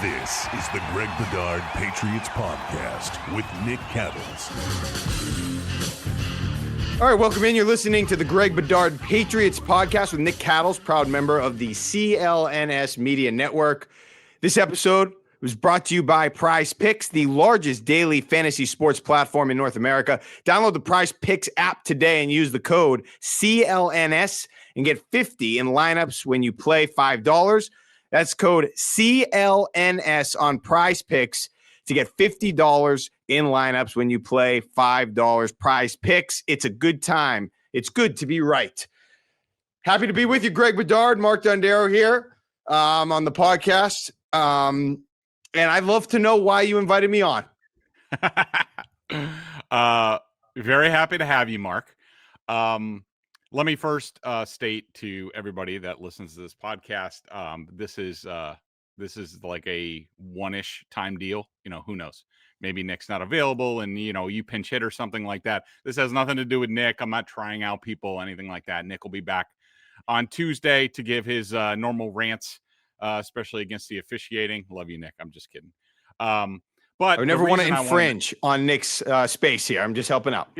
This is the Greg Bedard Patriots Podcast with Nick Cattles. All right, welcome in. You're listening to the Greg Bedard Patriots Podcast with Nick Cattles, proud member of the CLNS Media Network. This episode was brought to you by Prizepicks, the largest daily fantasy sports platform in North America. Download the Prizepicks app today and use the code CLNS and get 50 in lineups when you play $5. That's code CLNS on Prizepicks to get $50 in lineups when you play $5. Prizepicks. It's a good time. It's good to be right. Happy to be with you, Greg Bedard, Mark Dondero here on the podcast. And I'd love to know why you invited me on. Very happy to have you, Mark. Let me first state to everybody that listens to this podcast, this is like a one-ish time deal. You know, who knows? Maybe Nick's not available and, you pinch hit or something like that. This has nothing to do with Nick. I'm not trying out people, anything like that. Nick will be back on Tuesday to give his normal rants, especially against the officiating. Love you, Nick. I'm just kidding. But I would never want to infringe on Nick's space here. I'm just helping out.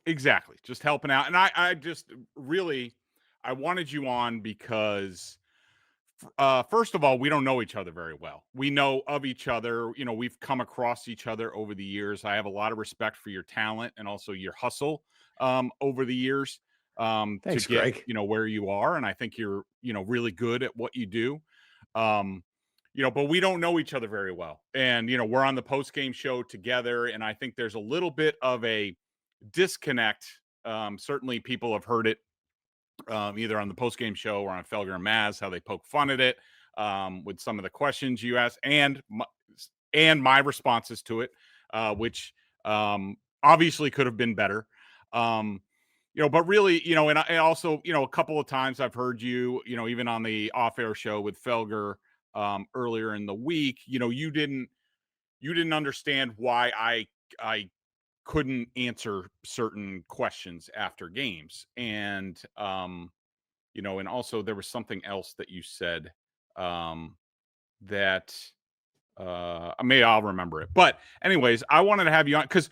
Exactly. Just helping out. And I just really, I wanted you on because, first of all, we don't know each other very well. We know of each other. We've come across each other over the years. I have a lot of respect for your talent and also your hustle over the years Thanks, to get, Greg. where you are. And I think you're, really good at what you do. But we don't know each other very well. And, we're on the post-game show together. And I think there's a little bit of a disconnect. Certainly people have heard it either on the post-game show or on Felger and Maz, how they poke fun at it with some of the questions you asked and my responses to it, which obviously could have been better. But really, and also, a couple of times I've heard you, even on the off-air show with Felger earlier in the week, you didn't understand why I couldn't answer certain questions after games. And, and also there was something else that you said that maybe I'll remember it. But anyways, I wanted to have you on because,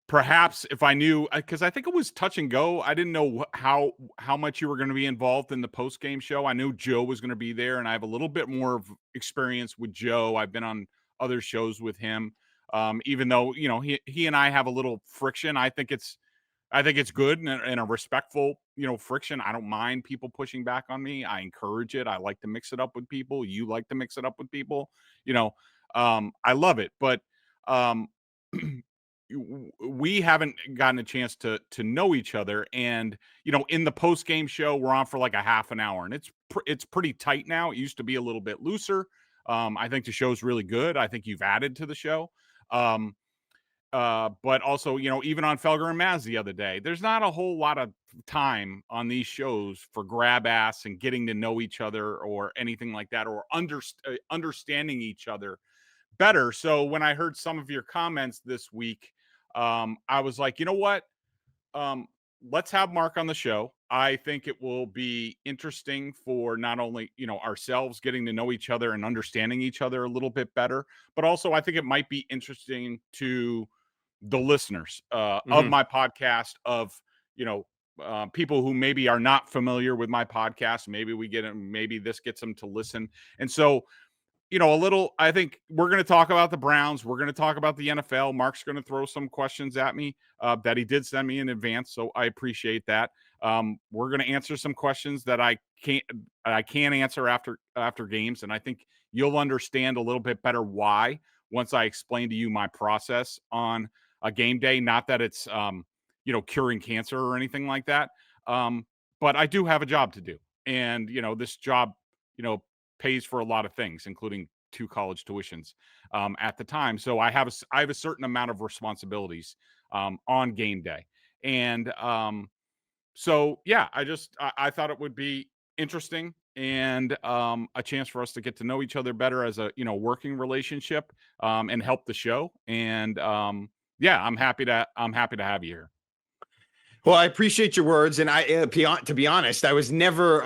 perhaps if I knew, because I think it was touch and go. I didn't know how much you were going to be involved in the post game show. I knew Joe was going to be there, and I have a little bit more of experience with Joe. I've been on other shows with him, even though he and I have a little friction. I think it's good and a respectful friction. I don't mind people pushing back on me. I encourage it. I like to mix it up with people. You like to mix it up with people. I love it, but we haven't gotten a chance to know each other. And, in the post game show, we're on for like a half an hour and it's pretty tight now. It used to be a little bit looser. I think the show's really good. I think you've added to the show. But also, even on Felger and Maz the other day, there's not a whole lot of time on these shows for grab ass and getting to know each other or anything like that, or understanding each other better. So when I heard some of your comments this week, I was like, you know what? Let's have Mark on the show. I think it will be interesting for not only, ourselves getting to know each other and understanding each other a little bit better, but also I think it might be interesting to the listeners of my podcast, of, people who maybe are not familiar with my podcast. Maybe this gets them to listen. And so, I think we're going to talk about the Browns. We're going to talk about the NFL. Mark's going to throw some questions at me that he did send me in advance. So I appreciate that. We're going to answer some questions that I can't answer after games. And I think you'll understand a little bit better why once I explain to you my process on a game day. Not that it's, curing cancer or anything like that. But I do have a job to do. And, this job, pays for a lot of things, including 2 college tuitions at the time. So I have a certain amount of responsibilities on game day. And so, yeah, I thought it would be interesting and a chance for us to get to know each other better as a, working relationship and help the show. And I'm happy to have you here. Well, I appreciate your words. And to be honest, I was never,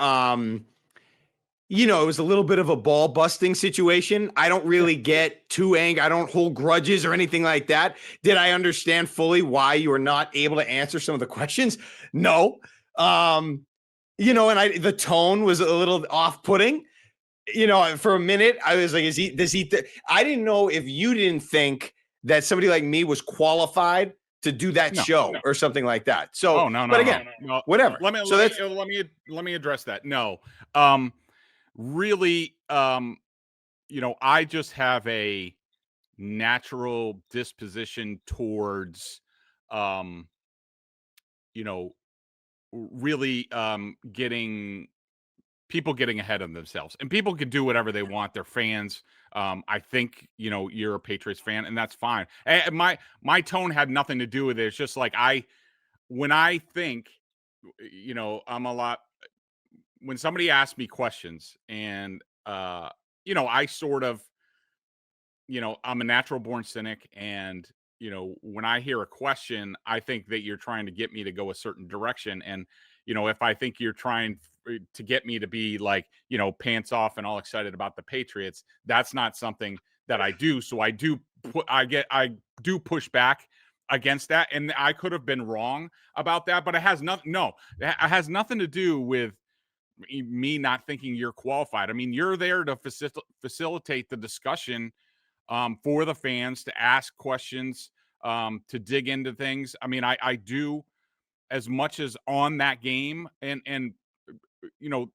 it was a little bit of a ball busting situation. I don't really get too angry. I don't hold grudges or anything like that. Did I understand fully why you were not able to answer some of the questions? No. And the tone was a little off putting. For a minute, I was like, I didn't know if you didn't think that somebody like me was qualified to do that show or something like that. So, but again, whatever. Let me address that. No, really, I just have a natural disposition towards, you know, really getting people getting ahead of themselves, and people can do whatever they want. They're fans. I think you're a Patriots fan, and that's fine. My tone had nothing to do with it. It's just like when I think, I'm a lot when somebody asks me questions, and I sort of, I'm a natural born cynic, and when I hear a question, I think that you're trying to get me to go a certain direction, and if I think you're trying to get me to be like, pants off and all excited about the Patriots, that's not something that I do. So I do push back against that, and I could have been wrong about that, but it has nothing. No, it has nothing to do with me not thinking you're qualified. I mean, you're there to facilitate the discussion, for the fans, to ask questions, to dig into things. I mean, I do as much as on that game, and you know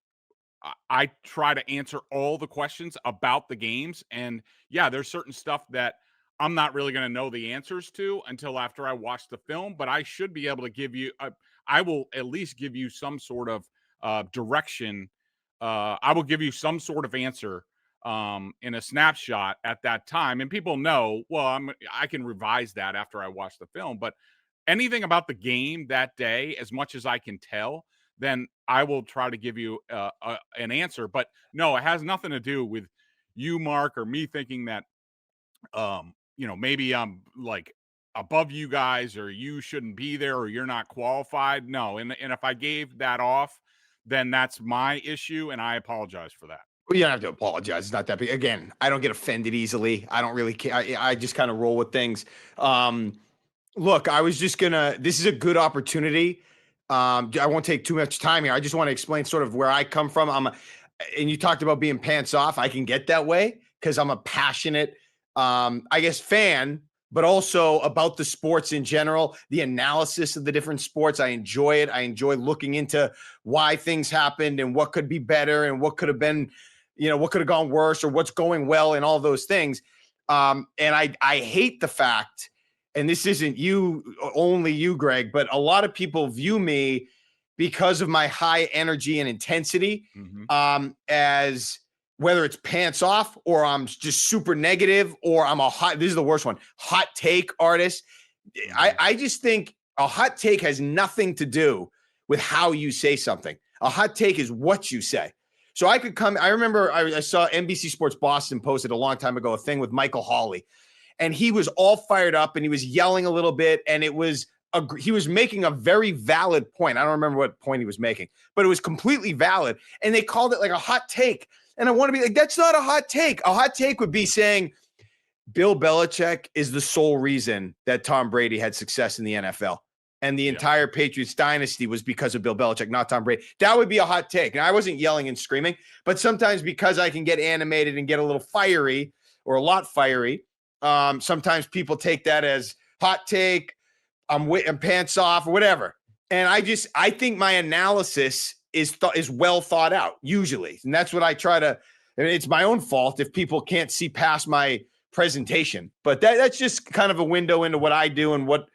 I try to answer all the questions about the games. And yeah, there's certain stuff that I'm not really going to know the answers to until after I watch the film, but I should be able to give you, I will at least give you some sort of direction. I will give you some sort of answer in a snapshot at that time. And people know, well, I can revise that after I watch the film, but anything about the game that day, as much as I can tell, then I will try to give you an answer. But no, it has nothing to do with you, Mark, or me thinking that, maybe I'm like above you guys, or you shouldn't be there, or you're not qualified. No. And if I gave that off, then that's my issue. And I apologize for that. Well, you don't have to apologize. It's not that big. Again, I don't get offended easily. I don't really care. I just kind of roll with things. Look, I was just this is a good opportunity. I won't take too much time here. I just want to explain sort of where I come from. And you talked about being pants off. I can get that way because I'm a passionate, I guess, fan, but also about the sports in general, the analysis of the different sports. I enjoy it. I enjoy looking into why things happened and what could be better and what could have been, what could have gone worse or what's going well and all those things. And I hate the fact, and this isn't only you, Greg, but a lot of people view me because of my high energy and intensity, as whether it's pants off or I'm just super negative or I'm this is the worst one, hot take artist. I just think a hot take has nothing to do with how you say something. A hot take is what you say. So I remember I saw NBC Sports Boston posted a long time ago a thing with Michael Hawley, and he was all fired up and he was yelling a little bit, and he was making a very valid point. I don't remember what point he was making, but it was completely valid. And they called it like a hot take. And I want to be like, that's not a hot take. A hot take would be saying Bill Belichick is the sole reason that Tom Brady had success in the NFL. And the entire Patriots dynasty was because of Bill Belichick, not Tom Brady. That would be a hot take. And I wasn't yelling and screaming, but sometimes because I can get animated and get a little fiery or a lot fiery, sometimes people take that as hot take. I'm pants off or whatever. And I think my analysis is well thought out usually. And that's what I try to, it's my own fault if people can't see past my presentation, but that's just kind of a window into what I do and what,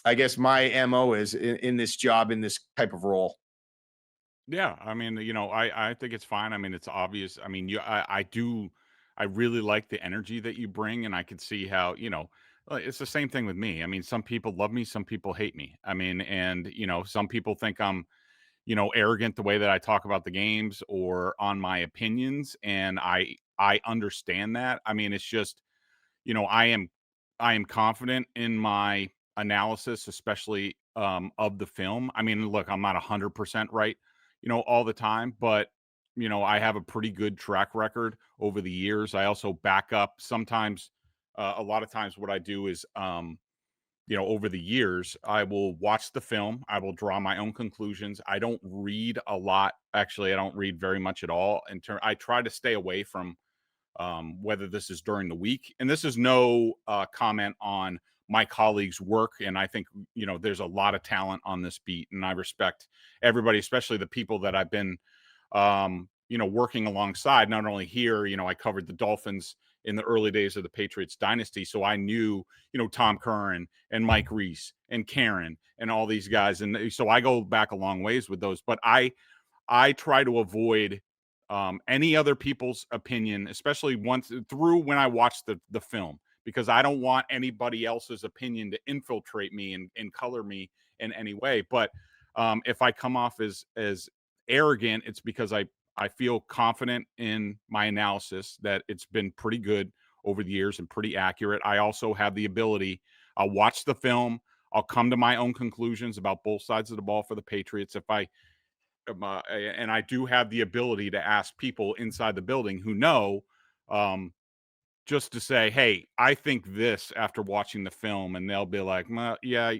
I guess my MO is in this job, in this type of role. Yeah. I mean, I think it's fine. I mean, it's obvious. I mean, I really like the energy that you bring, and I can see how, it's the same thing with me. I mean, some people love me, some people hate me. I mean, and some people think I'm, arrogant the way that I talk about the games or on my opinions, and I understand that. I mean, it's just, I am confident in my analysis, especially of the film. I mean, look, I'm not 100% right, all the time, but I have a pretty good track record over the years. I also back up sometimes. A lot of times what I do is, over the years, I will watch the film. I will draw my own conclusions. I don't read a lot. Actually, I don't read very much at all. I try to stay away from whether this is during the week. And this is no comment on my colleagues' work. And I think, there's a lot of talent on this beat. And I respect everybody, especially the people that I've been, working alongside. Not only here, I covered the Dolphins in the early days of the Patriots Dynasty. So I knew, Tom Curran and Mike Reese and Karen and all these guys. And so I go back a long ways with those. But I try to avoid any other people's opinion, especially once through when I watch the film, because I don't want anybody else's opinion to infiltrate me and color me in any way. But if I come off as arrogant, it's because I feel confident in my analysis that it's been pretty good over the years and pretty accurate. I also have the ability, I'll watch the film, I'll come to my own conclusions about both sides of the ball for the Patriots. And I do have the ability to ask people inside the building who know, just to say, hey, I think this after watching the film, and they'll be like, well, yeah,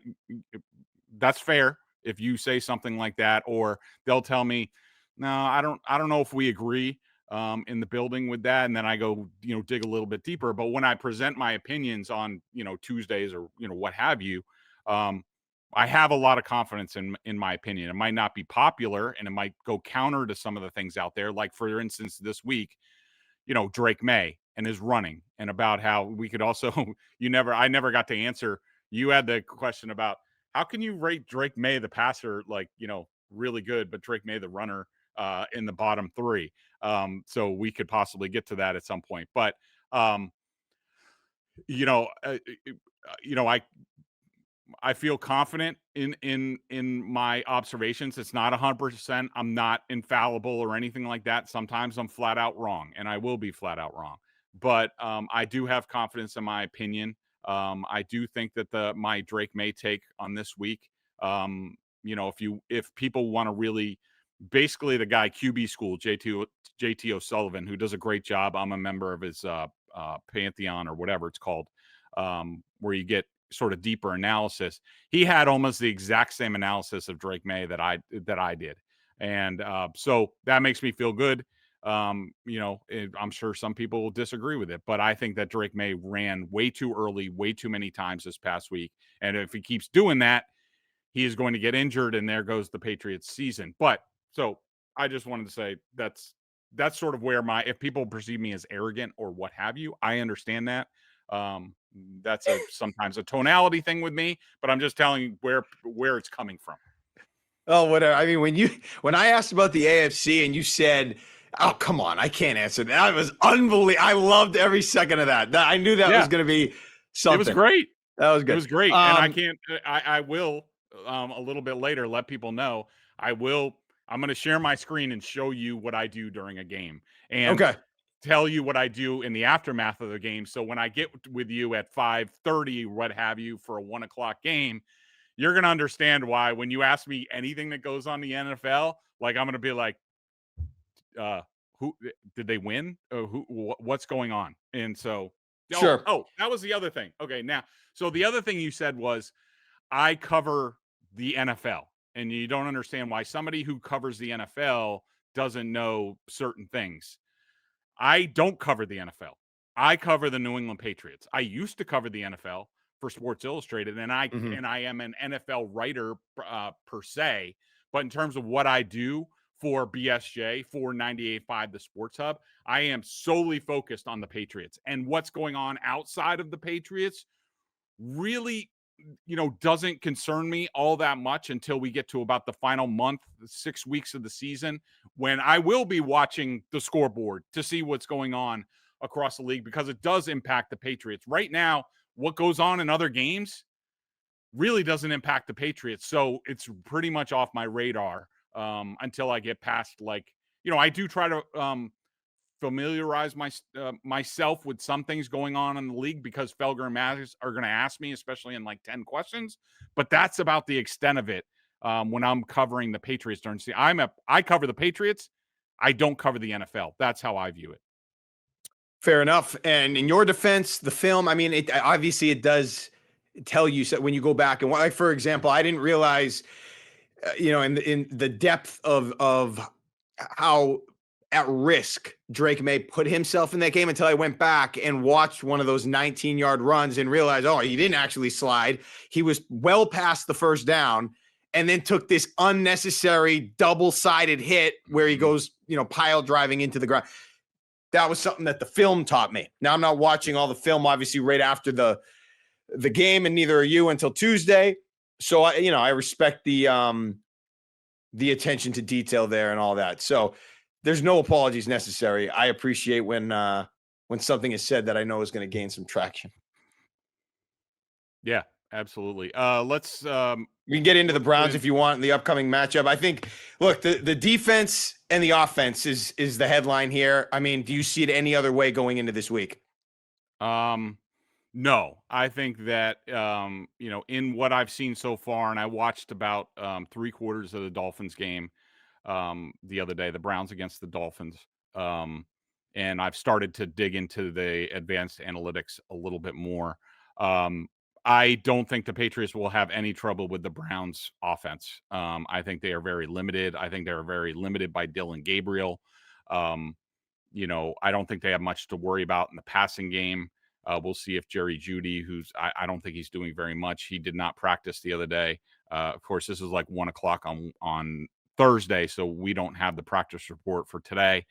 that's fair if you say something like that. Or they'll tell me, no, I don't know if we agree in the building with that. And then I go, dig a little bit deeper. But when I present my opinions on, Tuesdays or, what have you, I have a lot of confidence in my opinion. It might not be popular and it might go counter to some of the things out there. Like, for instance, this week, Drake May and his running, and about how we could also, I never got to answer. You had the question about how can you rate Drake May, the passer, like, really good, but Drake May, the runner, in the bottom three. So we could possibly get to that at some point. But, I feel confident in my observations. It's not 100%. I'm not infallible or anything like that. Sometimes I'm flat out wrong, and I will be flat out wrong. But I do have confidence in my opinion. I do think that my Drake May take on this week, if people want to really, basically the guy QB School, JT O'Sullivan, who does a great job. I'm a member of his Pantheon or whatever it's called, where you get sort of deeper analysis. He had almost the exact same analysis of Drake May that I did. And so that makes me feel good. I'm sure some people will disagree with it, but I think that Drake May ran way too early, way too many times this past week. And if he keeps doing that, he is going to get injured, and there goes the Patriots season. But so I just wanted to say that's sort of where if people perceive me as arrogant or what have you, I understand that. That's sometimes a tonality thing with me, but I'm just telling you where it's coming from. Oh, whatever. I mean, when I asked about the AFC and you said, "Oh, come on, I can't answer that." That was unbelievable. I loved every second of that. I knew that was going to be something. It was great. That was good. It was great. And I will a little bit later let people know. I'm going to share my screen and show you what I do during a game. And tell you what I do in the aftermath of the game. So when I get with you at 5:30, what have you, for a 1:00 game, you're going to understand why when you ask me anything that goes on the NFL, like, I'm going to be like, who did they win? What's going on? And so, sure. Oh, that was the other thing. Okay. Now, so the other thing you said was I cover the NFL, and you don't understand why somebody who covers the NFL doesn't know certain things. I don't cover the NFL. I cover the New England Patriots. I used to cover the NFL for Sports Illustrated, and I am an NFL writer per se. But in terms of what I do for BSJ, for 98.5 The Sports Hub, I am solely focused on the Patriots. And what's going on outside of the Patriots really, doesn't concern me all that much until we get to about the final month, 6 weeks of the season, when I will be watching the scoreboard to see what's going on across the league, because it does impact the Patriots. Right now, what goes on in other games really doesn't impact the Patriots. So it's pretty much off my radar until I get past, I do try to familiarize myself with some things going on in the league, because Felger and Maz are going to ask me, especially in like 10 questions. But that's about the extent of it when I'm covering the Patriots during the season. I cover the Patriots. I don't cover the NFL. That's how I view it. Fair enough. And in your defense, the film, I mean, it obviously it does tell you so when you go back and like, for example, I didn't realize, in the depth of how at risk Drake May put himself in that game until I went back and watched one of those 19-yard runs and realized, oh, he didn't actually slide. He was well past the first down and then took this unnecessary double-sided hit where he goes, pile driving into the ground. That was something that the film taught me. Now I'm not watching all the film, obviously, right after the game, and neither are you until Tuesday. So I respect the attention to detail there and all that. So there's no apologies necessary. I appreciate when something is said that I know is going to gain some traction. Yeah, absolutely. Let's we can get into the Browns if you want in the upcoming matchup. I think, look, the defense and the offense is the headline here. I mean, do you see it any other way going into this week? No, I think that, in what I've seen so far, and I watched about 3/4 of the Dolphins game the other day, the Browns against the Dolphins. And I've started to dig into the advanced analytics a little bit more. I don't think the Patriots will have any trouble with the Browns offense. I think they are very limited. I think they're very limited by Dylan Gabriel. I don't think they have much to worry about in the passing game. We'll see if Jerry Jeudy, I don't think he's doing very much. He did not practice the other day. Of course, this is like 1:00 on Thursday, so we don't have the practice report for today.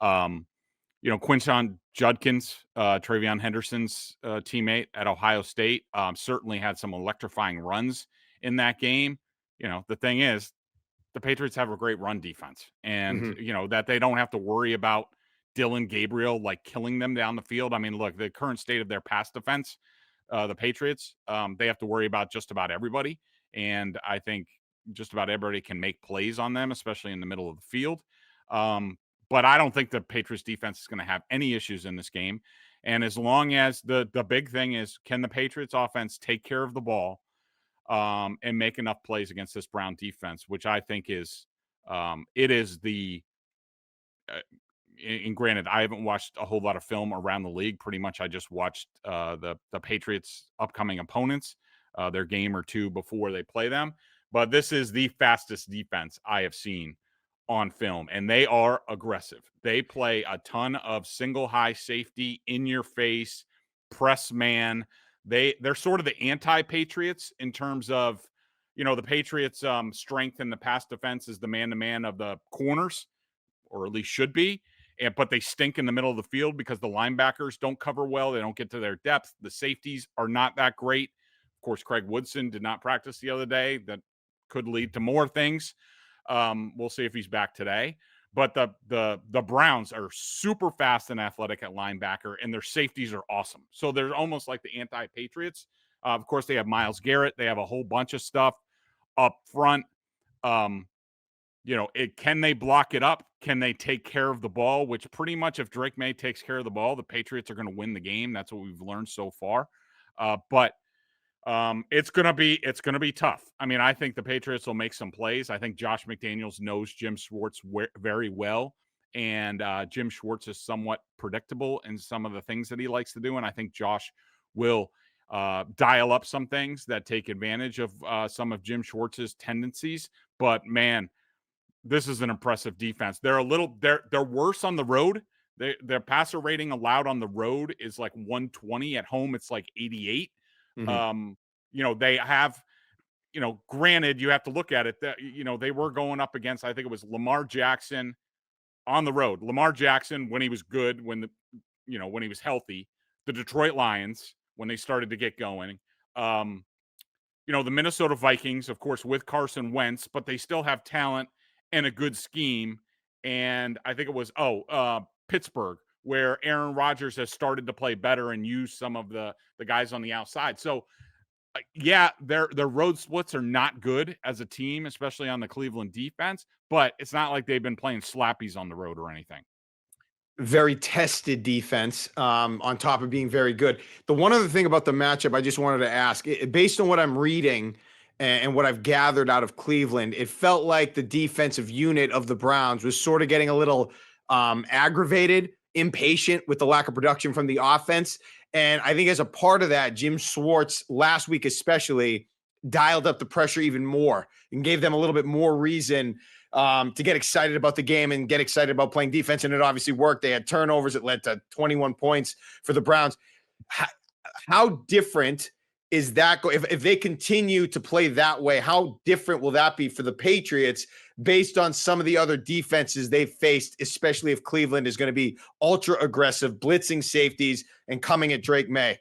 Quinshon Judkins, Travion Henderson's teammate at Ohio State, certainly had some electrifying runs in that game. The thing is, the Patriots have a great run defense, and that they don't have to worry about Dylan Gabriel like killing them down the field. I mean, look, the current state of their pass defense, the Patriots, they have to worry about just about everybody, and I think just about everybody can make plays on them, especially in the middle of the field. But I don't think the Patriots defense is going to have any issues in this game. And as long as the big thing is, can the Patriots offense take care of the ball and make enough plays against this Brown defense, which I think is it is the and granted, I haven't watched a whole lot of film around the league. Pretty much I just watched the Patriots upcoming opponents, their game or two before they play them. But this is the fastest defense I have seen on film, and they are aggressive. They play a ton of single high safety, in your face, press man. They're sort of the anti-Patriots in terms of, the Patriots' strength in the pass defense is the man-to-man of the corners, or at least should be. But they stink in the middle of the field because the linebackers don't cover well. They don't get to their depth. The safeties are not that great. Of course, Craig Woodson did not practice the other day. That could lead to more things. We'll see if he's back today. But the Browns are super fast and athletic at linebacker, and their safeties are awesome. So they're almost like the anti-Patriots. Of course, they have Myles Garrett. They have a whole bunch of stuff up front. Can they block it up? Can they take care of the ball? Which pretty much, if Drake May takes care of the ball, the Patriots are going to win the game. That's what we've learned so far. But it's gonna be tough. I mean, I think the Patriots will make some plays. I think Josh McDaniels knows Jim Schwartz very well, and Jim Schwartz is somewhat predictable in some of the things that he likes to do. And I think Josh will dial up some things that take advantage of some of Jim Schwartz's tendencies. But man, this is an impressive defense. They're worse on the road. Their passer rating allowed on the road is like 120. At home, it's like 88. They have, granted, you have to look at it that, they were going up against, I think it was Lamar Jackson on the road. Lamar Jackson, when he was good, when he was healthy, the Detroit Lions, when they started to get going, the Minnesota Vikings, of course, with Carson Wentz, but they still have talent and a good scheme. And I think it was, Pittsburgh, where Aaron Rodgers has started to play better and use some of the guys on the outside. So, yeah, their road splits are not good as a team, especially on the Cleveland defense, but it's not like they've been playing slappies on the road or anything. Very tested defense on top of being very good. The one other thing about the matchup I just wanted to ask, based on what I'm reading, and what I've gathered out of Cleveland, it felt like the defensive unit of the Browns was sort of getting a little aggravated, impatient with the lack of production from the offense. And I think as a part of that, Jim Schwartz last week especially dialed up the pressure even more and gave them a little bit more reason to get excited about the game and get excited about playing defense. And it obviously worked. They had turnovers. It led to 21 points for the Browns. How different is that if they continue to play that way? How different will that be for the Patriots based on some of the other defenses they've faced, especially if Cleveland is going to be ultra aggressive, blitzing safeties and coming at Drake May?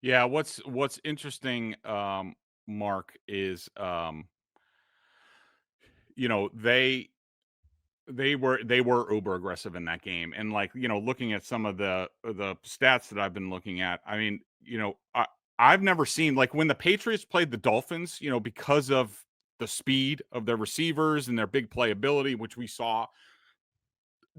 Yeah, what's interesting, Mark, is they were uber aggressive in that game, and looking at some of the stats that I've been looking at. I mean, I've never seen, like, when the Patriots played the Dolphins, because of the speed of their receivers and their big playability, which we saw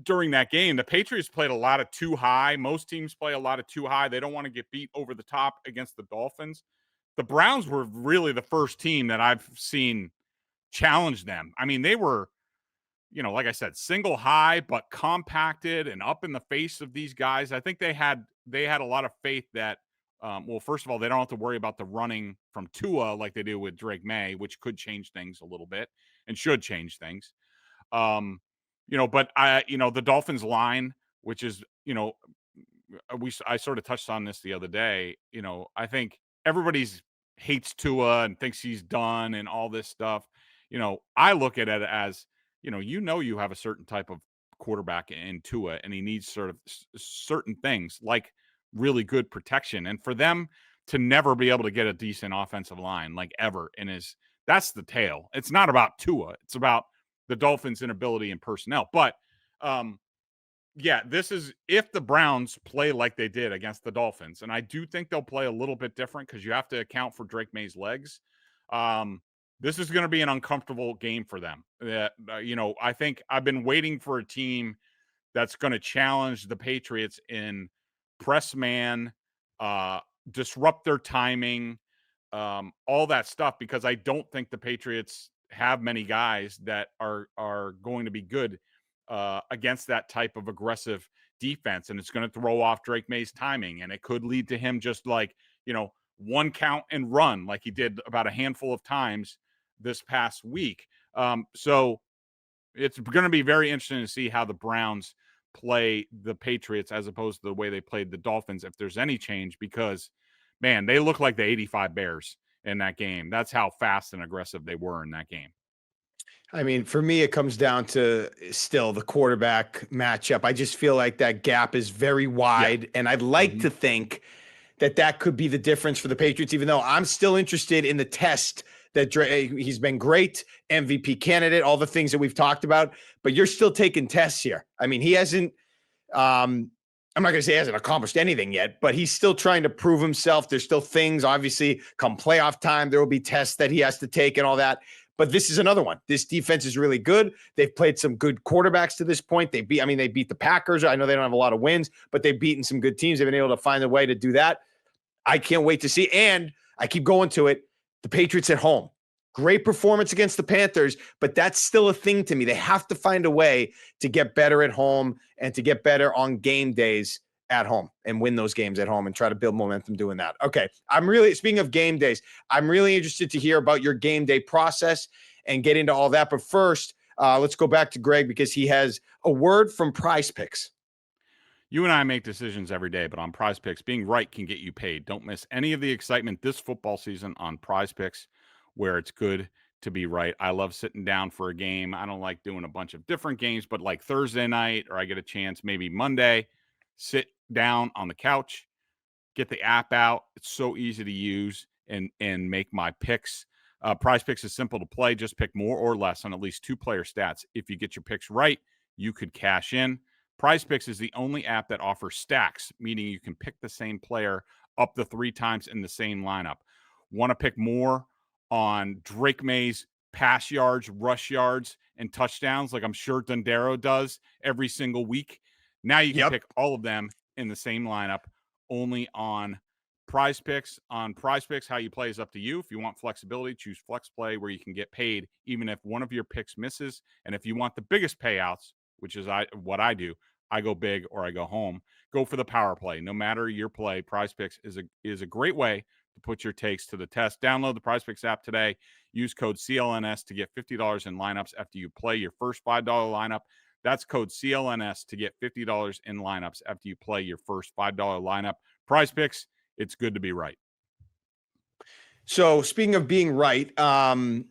during that game. The Patriots played a lot of too high. Most teams play a lot of too high. They don't want to get beat over the top against the Dolphins. The Browns were really the first team that I've seen challenge them. I mean, they were, like I said, single high, but compacted and up in the face of these guys. I think they had a lot of faith that, well, first of all, they don't have to worry about the running from Tua like they do with Drake May, which could change things a little bit and should change things. But the Dolphins line, which is, I sort of touched on this the other day. I think everybody's hates Tua and thinks he's done and all this stuff. I look at it as, you have a certain type of quarterback in Tua, and he needs sort of certain things like really good protection. And for them to never be able to get a decent offensive line, like, ever, that's the tale. It's not about Tua. It's about the Dolphins' inability and personnel. But yeah, this is if the Browns play like they did against the Dolphins, and I do think they'll play a little bit different because you have to account for Drake May's legs. This is going to be an uncomfortable game for them. I think I've been waiting for a team that's going to challenge the Patriots in press man, disrupt their timing, all that stuff, because I don't think the Patriots have many guys that are going to be good against that type of aggressive defense, and it's going to throw off Drake May's timing, and it could lead to him just one count and run like he did about a handful of times this past week. So it's going to be very interesting to see how the Browns play the Patriots as opposed to the way they played the Dolphins, if there's any change, because, man, they look like the 85 Bears in that game. That's how fast and aggressive they were in that game. I mean, for me, it comes down to still the quarterback matchup. I just feel like that gap is very wide, and I'd like to think that could be the difference for the Patriots, even though I'm still interested in the test that he's been great, MVP candidate, all the things that we've talked about, but you're still taking tests here. I mean, he hasn't, I'm not going to say he hasn't accomplished anything yet, but he's still trying to prove himself. There's still things, obviously, come playoff time, there will be tests that he has to take and all that. But this is another one. This defense is really good. They've played some good quarterbacks to this point. They beat the Packers. I know they don't have a lot of wins, but they've beaten some good teams. They've been able to find a way to do that. I can't wait to see. And I keep going to it. The Patriots at home. Great performance against the Panthers, but that's still a thing to me. They have to find a way to get better at home and to get better on game days at home and win those games at home and try to build momentum doing that. Okay. Speaking of game days, I'm really interested to hear about your game day process and get into all that. But first, let's go back to Greg because he has a word from Prizepicks. You and I make decisions every day, but on Prizepicks, being right can get you paid. Don't miss any of the excitement this football season on Prizepicks, where it's good to be right. I love sitting down for a game. I don't like doing a bunch of different games, but like Thursday night, or I get a chance maybe Monday, sit down on the couch, get the app out. It's so easy to use and make my picks. Prizepicks is simple to play. Just pick more or less on at least 2 player stats. If you get your picks right, you could cash in. Prizepicks is the only app that offers stacks, meaning you can pick the same player up to 3 times in the same lineup. Want to pick more on Drake May's pass yards, rush yards, and touchdowns, like I'm sure Dondero does every single week? Now you can pick all of them in the same lineup, only on Prize Picks. On Prize Picks, how you play is up to you. If you want flexibility, choose Flex Play, where you can get paid even if one of your picks misses. And if you want the biggest payouts, which is what I do, I go big or I go home. Go for the power play. No matter your play, Prize Picks is a great way to put your takes to the test. Download the Prize Picks app today. Use code CLNS to get $50 in lineups after you play your first $5 lineup. That's code CLNS to get $50 in lineups after you play your first $5 lineup. Prize Picks, it's good to be right. So speaking of being right, I'm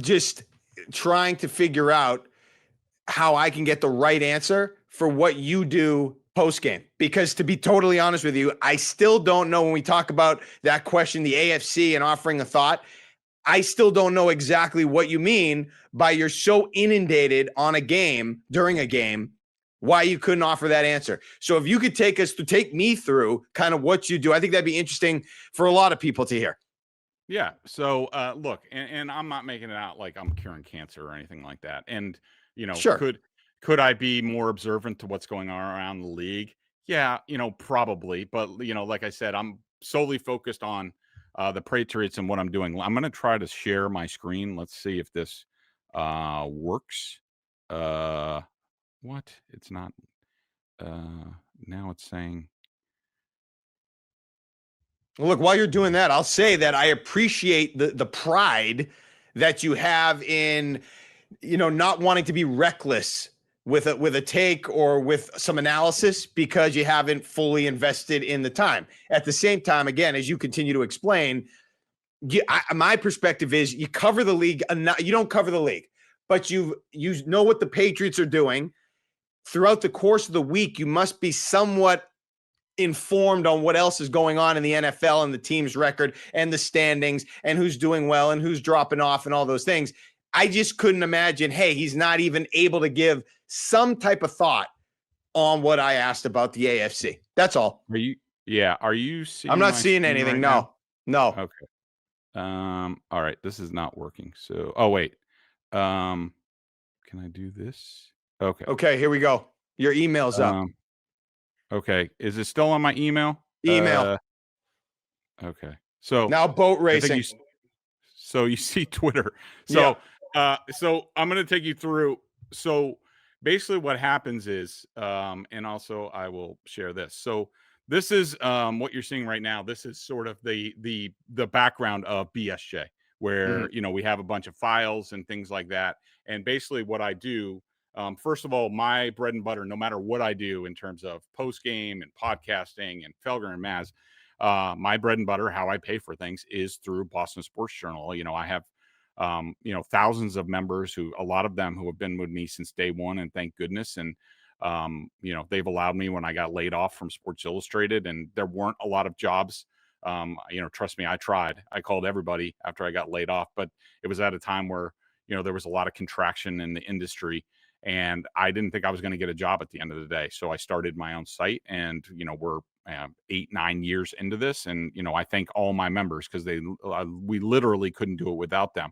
just trying to figure out how I can get the right answer for what you do post game. Because to be totally honest with you, I still don't know when we talk about that question, the AFC and offering a thought. I still don't know exactly what you mean by you're so inundated on a game during a game, why you couldn't offer that answer. So if you could take me through kind of what you do, I think that'd be interesting for a lot of people to hear. Yeah. So look, and I'm not making it out like I'm curing cancer or anything like that. And Sure. could I be more observant to what's going on around the league? Yeah, probably. But like I said, I'm solely focused on the Patriots and what I'm doing. I'm going to try to share my screen. Let's see if this works. What? It's not. Now it's saying. Well, look, while you're doing that, I'll say that I appreciate the pride that you have in, not wanting to be reckless with a take or with some analysis because you haven't fully invested in the time. At the same time, again, as you continue to explain, my perspective is you cover the league. You don't cover the league, but you know what the Patriots are doing throughout the course of the week. You must be somewhat informed on what else is going on in the NFL and the team's record and the standings and who's doing well and who's dropping off and all those things. I just couldn't imagine, hey, he's not even able to give some type of thought on what I asked about the AFC. That's all. Are you seeing? I'm not seeing anything. Right no. Okay. All right. This is not working. So, wait. Can I do this? Okay. Okay, here we go. Your email's up. Okay. Is it still on my email? Email. Okay. So now boat racing. So you see Twitter. So, so I'm going to take you through. So basically what happens is, and also I will share this. So this is what you're seeing right now. This is sort of the background of BSJ, where we have a bunch of files and things like that. And basically, what I do, first of all, my bread and butter, no matter what I do in terms of post game and podcasting and Felger and Maz, my bread and butter, how I pay for things, is through Boston Sports Journal. I have thousands of members a lot of them who have been with me since day one, and thank goodness. And they've allowed me when I got laid off from Sports Illustrated, and there weren't a lot of jobs. Trust me, I tried. I called everybody after I got laid off, but it was at a time where, there was a lot of contraction in the industry, and I didn't think I was going to get a job at the end of the day. So I started my own site, and, we're 8-9 years into this. And, I thank all my members because we literally couldn't do it without them.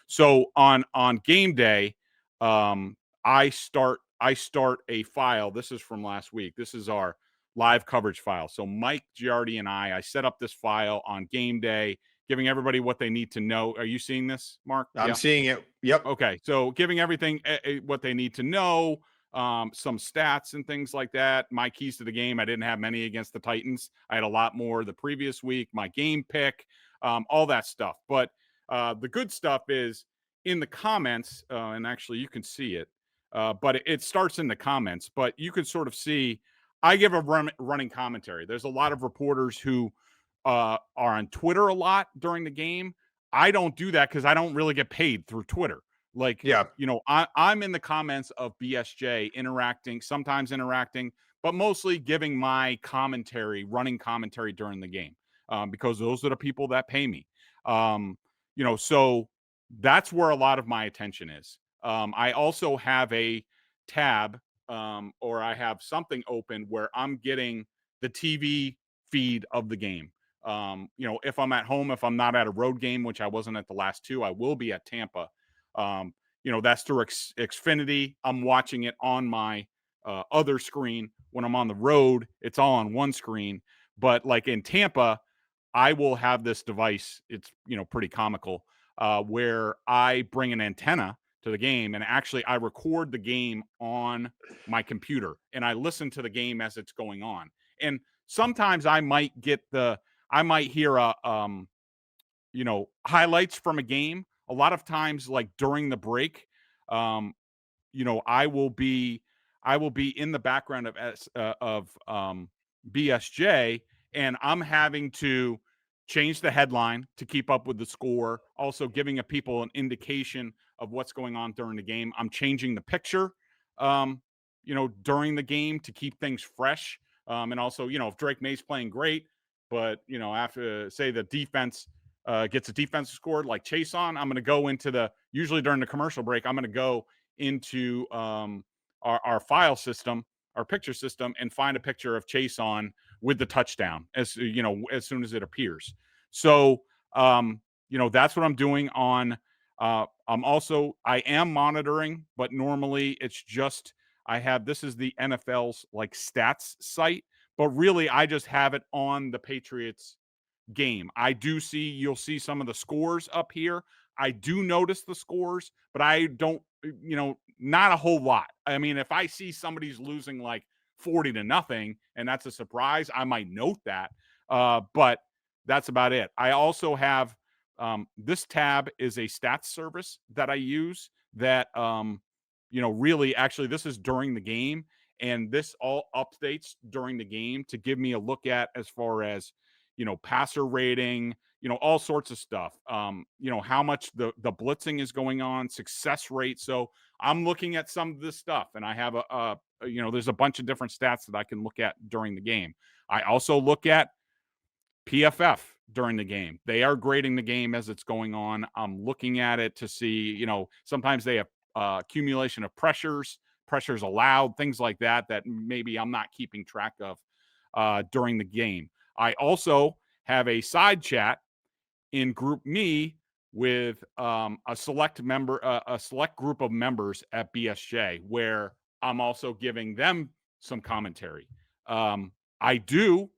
So on game day, I start a file. This is from last week. This is our live coverage file. So Mike Giardi and I set up this file on game day, giving everybody what they need to know. Are you seeing this, Mark? I'm seeing it. Yep. Okay. So giving everything what they need to know, some stats and things like that. My keys to the game, I didn't have many against the Titans. I had a lot more the previous week. My game pick, all that stuff. But the good stuff is in the comments, and actually you can see it, but it starts in the comments. But you can sort of see I give a running commentary. There's a lot of reporters who are on Twitter a lot during the game. I don't do that because I don't really get paid through Twitter. I'm in the comments of BSJ sometimes interacting, but mostly giving my running commentary during the game, because those are the people that pay me. So that's where a lot of my attention is. I also have a tab, or I have something open where I'm getting the TV feed of the game. If I'm at home, if I'm not at a road game, which I wasn't at the last two, I will be at Tampa. That's through Xfinity. I'm watching it on my other screen. When I'm on the road, it's all on one screen. But like in Tampa, I will have this device. It's, pretty comical, where I bring an antenna to the game, and actually I record the game on my computer and I listen to the game as it's going on. And sometimes I might hear highlights from a game. A lot of times, like during the break, um, I will be in the background of BSJ, and I'm having to change the headline to keep up with the score, also giving people an indication of what's going on during the game. I'm changing the picture, during the game to keep things fresh. And also, if Drake May's playing great, but after say the defense gets a defensive score like Chase on, I'm going to go into usually during the commercial break, I'm going to go into our file system, our picture system, and find a picture of Chase on with the touchdown as soon as it appears. So that's what I'm doing on. I am monitoring, but normally it's just this is the NFL's like stats site, but really I just have it on the Patriots game. You'll see some of the scores up here. I do notice the scores, but I don't, not a whole lot. I mean, if I see somebody's losing like 40-0 and that's a surprise, I might note that. But that's about it. I also have this tab is a stats service that I use that, really actually this is during the game, and this all updates during the game to give me a look at as far as passer rating, all sorts of stuff. How much the blitzing is going on, success rate. So I'm looking at some of this stuff, and I have there's a bunch of different stats that I can look at during the game. I also look at PFF during the game. They are grading the game as it's going on. I'm looking at it to see, sometimes they have accumulation of pressures allowed, things like that maybe I'm not keeping track of during the game. I also have a side chat in Group Me with a select group of members at BSJ, where I'm also giving them some commentary. I do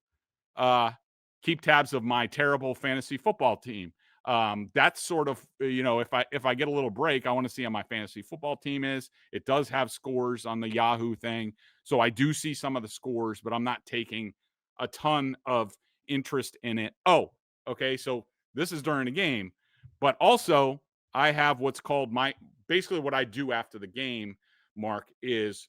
keep tabs of my terrible fantasy football team. That's sort of, if I get a little break, I want to see how my fantasy football team is. It does have scores on the Yahoo thing, so I do see some of the scores, but I'm not taking a ton of interest in it. Oh, okay. So this is during the game, but also I have what's called basically what I do after the game, Mark, is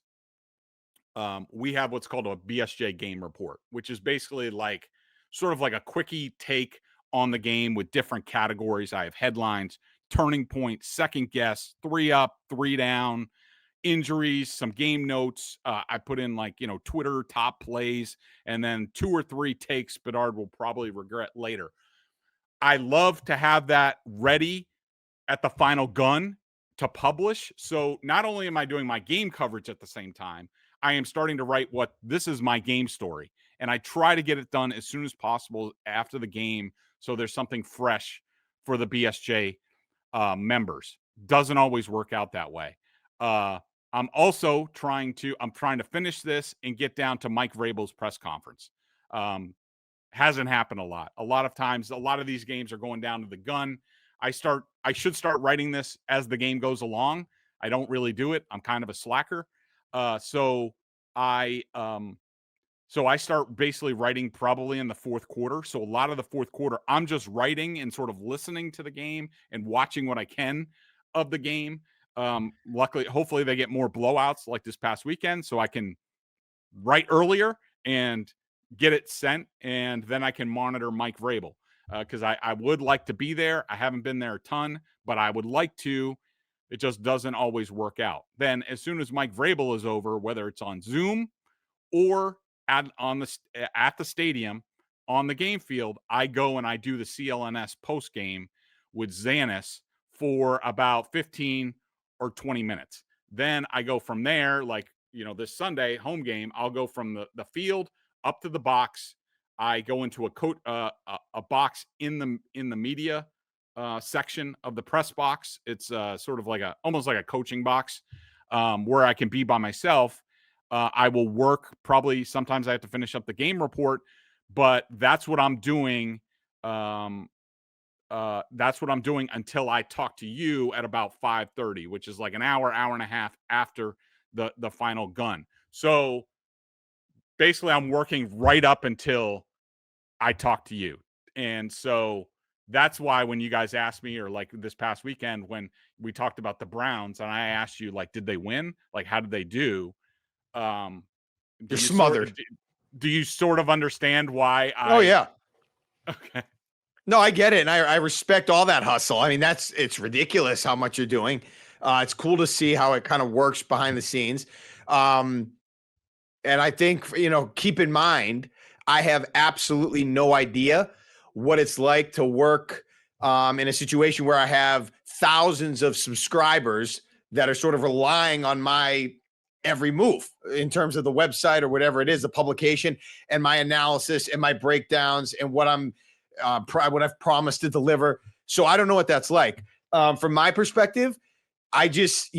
we have what's called a BSJ game report, which is basically like sort of like a quickie take on the game with different categories. I have headlines, turning point, second guess, 3 up, 3 down, injuries, some game notes. I put in Twitter top plays, and then 2 or 3 takes Bedard will probably regret later. I love to have that ready at the final gun to publish. So not only am I doing my game coverage at the same time, I am starting to write this is my game story. And I try to get it done as soon as possible after the game, so there's something fresh for the BSJ members. Doesn't always work out that way. I'm also trying to finish this and get down to Mike Vrabel's press conference. Hasn't happened a lot. A lot of times, a lot of these games are going down to the gun. I should start writing this as the game goes along. I don't really do it. I'm kind of a slacker. So I start basically writing probably in the fourth quarter. So a lot of the fourth quarter, I'm just writing and sort of listening to the game and watching what I can of the game. Luckily, hopefully they get more blowouts like this past weekend, so I can write earlier and get it sent, and then I can monitor Mike Vrabel, because I would like to be there. I haven't been there a ton, but I would like to. It just doesn't always work out. Then as soon as Mike Vrabel is over, whether it's on Zoom or at the stadium on the game field, I go and I do the CLNS post game with Zanis for about 15 or 20 minutes. Then I go from there, this Sunday home game, I'll go from the field up to the box. I go into a box in the media section of the press box. It's sort of almost like a coaching box, where I can be by myself. I will work, probably sometimes I have to finish up the game report, but that's what I'm doing. That's what I'm doing until I talk to you at about 5:30, which is like an hour and a half after the final gun. So basically, I'm working right up until I talk to you. And so that's why when you guys asked me, or like this past weekend when we talked about the Browns and I asked you, like, did they win? Like, how did they do? Um, do You're you sort smothered. of do you sort of understand why Oh I yeah. okay. No, I get it, and I respect all that hustle. I mean, it's ridiculous how much you're doing. It's cool to see how it kind of works behind the scenes. Um, and I think, keep in mind, I have absolutely no idea what it's like to work in a situation where I have thousands of subscribers that are sort of relying on my every move in terms of the website or whatever it is, the publication, and my analysis and my breakdowns and what I've promised to deliver. So I don't know what that's like. From my perspective, I just,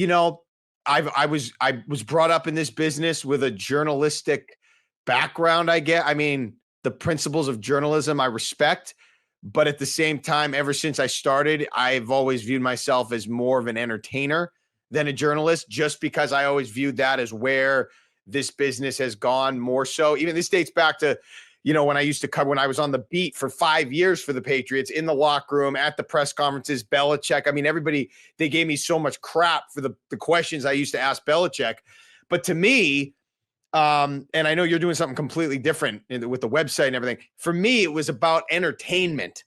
I was brought up in this business with a journalistic background. I mean, the principles of journalism I respect, but at the same time, ever since I started, I've always viewed myself as more of an entertainer than a journalist, just because I always viewed that as where this business has gone more so. Even this dates back to, when I used to cover, when I was on the beat for 5 years for the Patriots, in the locker room, at the press conferences, Belichick. I mean, everybody, they gave me so much crap for the questions I used to ask Belichick. But to me, and I know you're doing something completely different with the website and everything. For me, it was about entertainment.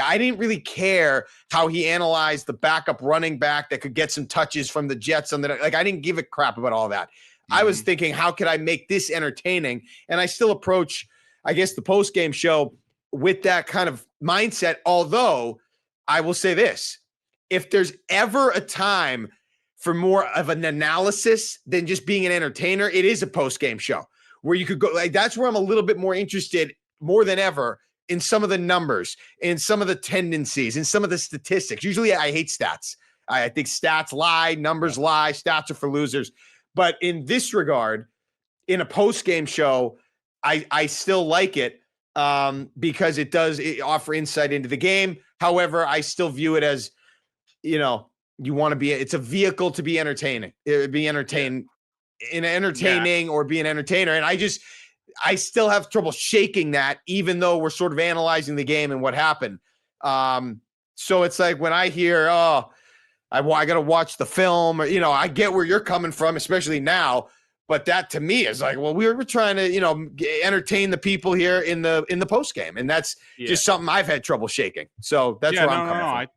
I didn't really care how he analyzed the backup running back that could get some touches from the Jets on the, like, I didn't give a crap about all that. I was thinking, how could I make this entertaining? And I still approach, I guess, the post-game show with that kind of mindset. Although I will say this, if there's ever a time for more of an analysis than just being an entertainer, it is a post-game show where you could go, like, that's where I'm a little bit more interested more than ever in some of the numbers, in some of the tendencies, in some of the statistics. Usually I hate stats. I think stats lie, numbers lie, stats are for losers. But in this regard, in a post-game show, I still like it because it offer insight into the game. However, I still view it as, you want to it's a vehicle to be entertaining. It would be entertaining or be an entertainer. And I still have trouble shaking that, even though we're sort of analyzing the game and what happened. So it's like when I hear, I got to watch the film, or, I get where you're coming from, especially now. But that to me is like, well, we're trying to, entertain the people here in the post game, and that's just something I've had trouble shaking. So that's where I'm coming from.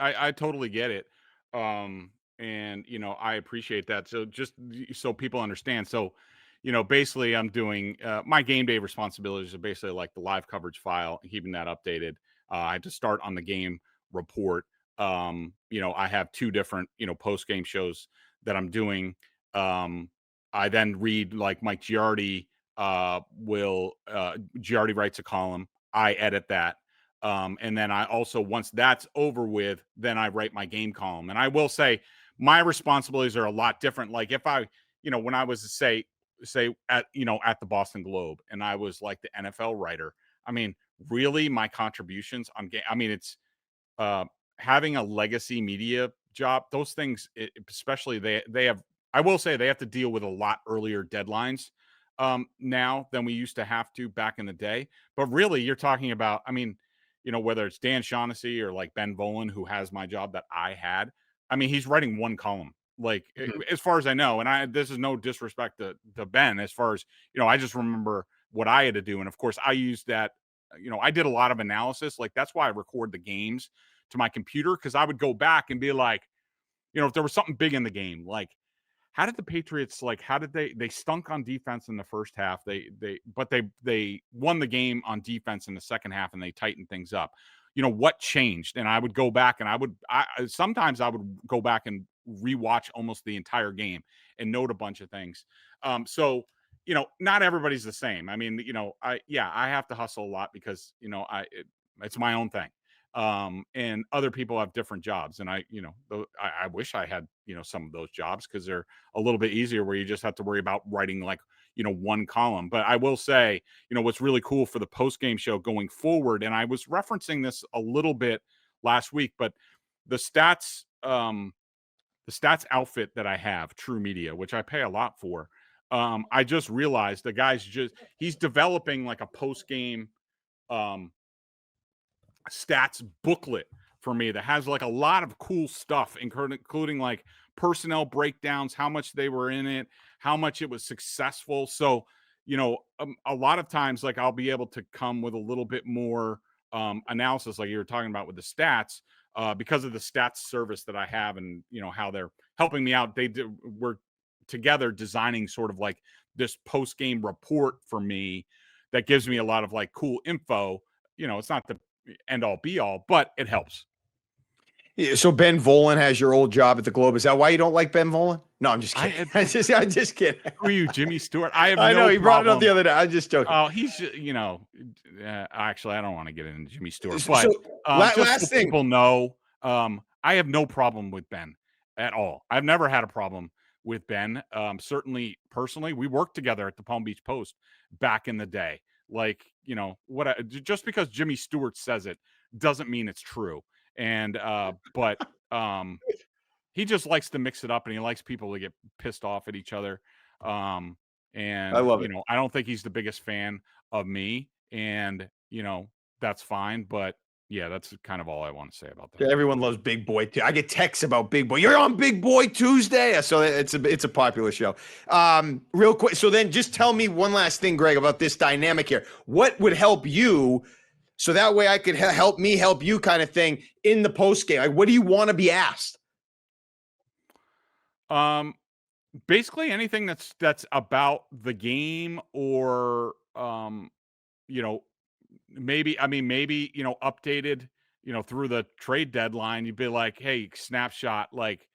I totally get it. And I appreciate that. So just so people understand. So, basically I'm doing my game day responsibilities are basically like the live coverage file and keeping that updated. I had to start on the game report. I have two different, post game shows that I'm doing. I then read, like, Mike Giardi Giardi writes a column. I edit that. And then I also, once that's over with, then I write my game column. And I will say my responsibilities are a lot different. Like if I, when I was say at the Boston Globe and I was like the NFL writer, I mean, really my contributions on game, I mean, it's uh having a legacy media job, those things, especially they have, I will say they have to deal with a lot earlier deadlines now than we used to have to back in the day. But really, you're talking about, I mean, whether it's Dan Shaughnessy or like Ben Volen, who has my job that I had, I mean, he's writing one column, like as far as I know. And this is no disrespect to Ben, as far as, I just remember what I had to do. And of course, I used that, I did a lot of analysis. Like that's why I record the games to my computer, because I would go back and be like, if there was something big in the game, like how did the Patriots, like, how did they stunk on defense in the first half? But they won the game on defense in the second half and they tightened things up. What changed? And I would go back and sometimes I would go back and rewatch almost the entire game and note a bunch of things. So, not everybody's the same. I mean, I have to hustle a lot because, it's my own thing. And other people have different jobs. And I wish I had, some of those jobs, because they're a little bit easier, where you just have to worry about writing, like, one column. But I will say, what's really cool for the post-game show going forward, and I was referencing this a little bit last week, but the stats outfit that I have, True Media, which I pay a lot for, I just realized the guy's he's developing like a post-game stats booklet for me that has like a lot of cool stuff, including like personnel breakdowns, how much they were in it, how much it was successful. So, a lot of times, like I'll be able to come with a little bit more analysis, like you were talking about with the stats, because of the stats service that I have, and how they're helping me out. We're together designing sort of like this post game report for me that gives me a lot of like cool info. It's not the end all be all, but it helps. Yeah, so Ben Volen has your old job at the Globe. Is that why you don't like Ben Volen? No, I'm just kidding. I'm just kidding. Who are you, Jimmy Stewart? I know he brought it up the other day. I'm just joking. Oh, he's actually, I don't want to get into Jimmy Stewart, but So, just last so thing. people know, I have no problem with Ben at all. I've never had a problem with Ben. Certainly, personally, we worked together at the Palm Beach Post back in the day. Like, just because Jimmy Stewart says it doesn't mean it's true. And but he just likes to mix it up, and he likes people to get pissed off at each other. And I love it. I don't think he's the biggest fan of me, and that's fine. But yeah, that's kind of all I want to say about that. Everyone loves Big Boy too. I get texts about Big Boy. You're on Big Boy Tuesday, so it's a popular show. Real quick, so then just tell me one last thing, Greg, about this dynamic here. What would help you, so that way I could help you, kind of thing in the post game? Like, what do you want to be asked? Basically anything that's about the game, or maybe updated, through the trade deadline. You'd be like, hey, snapshot, like,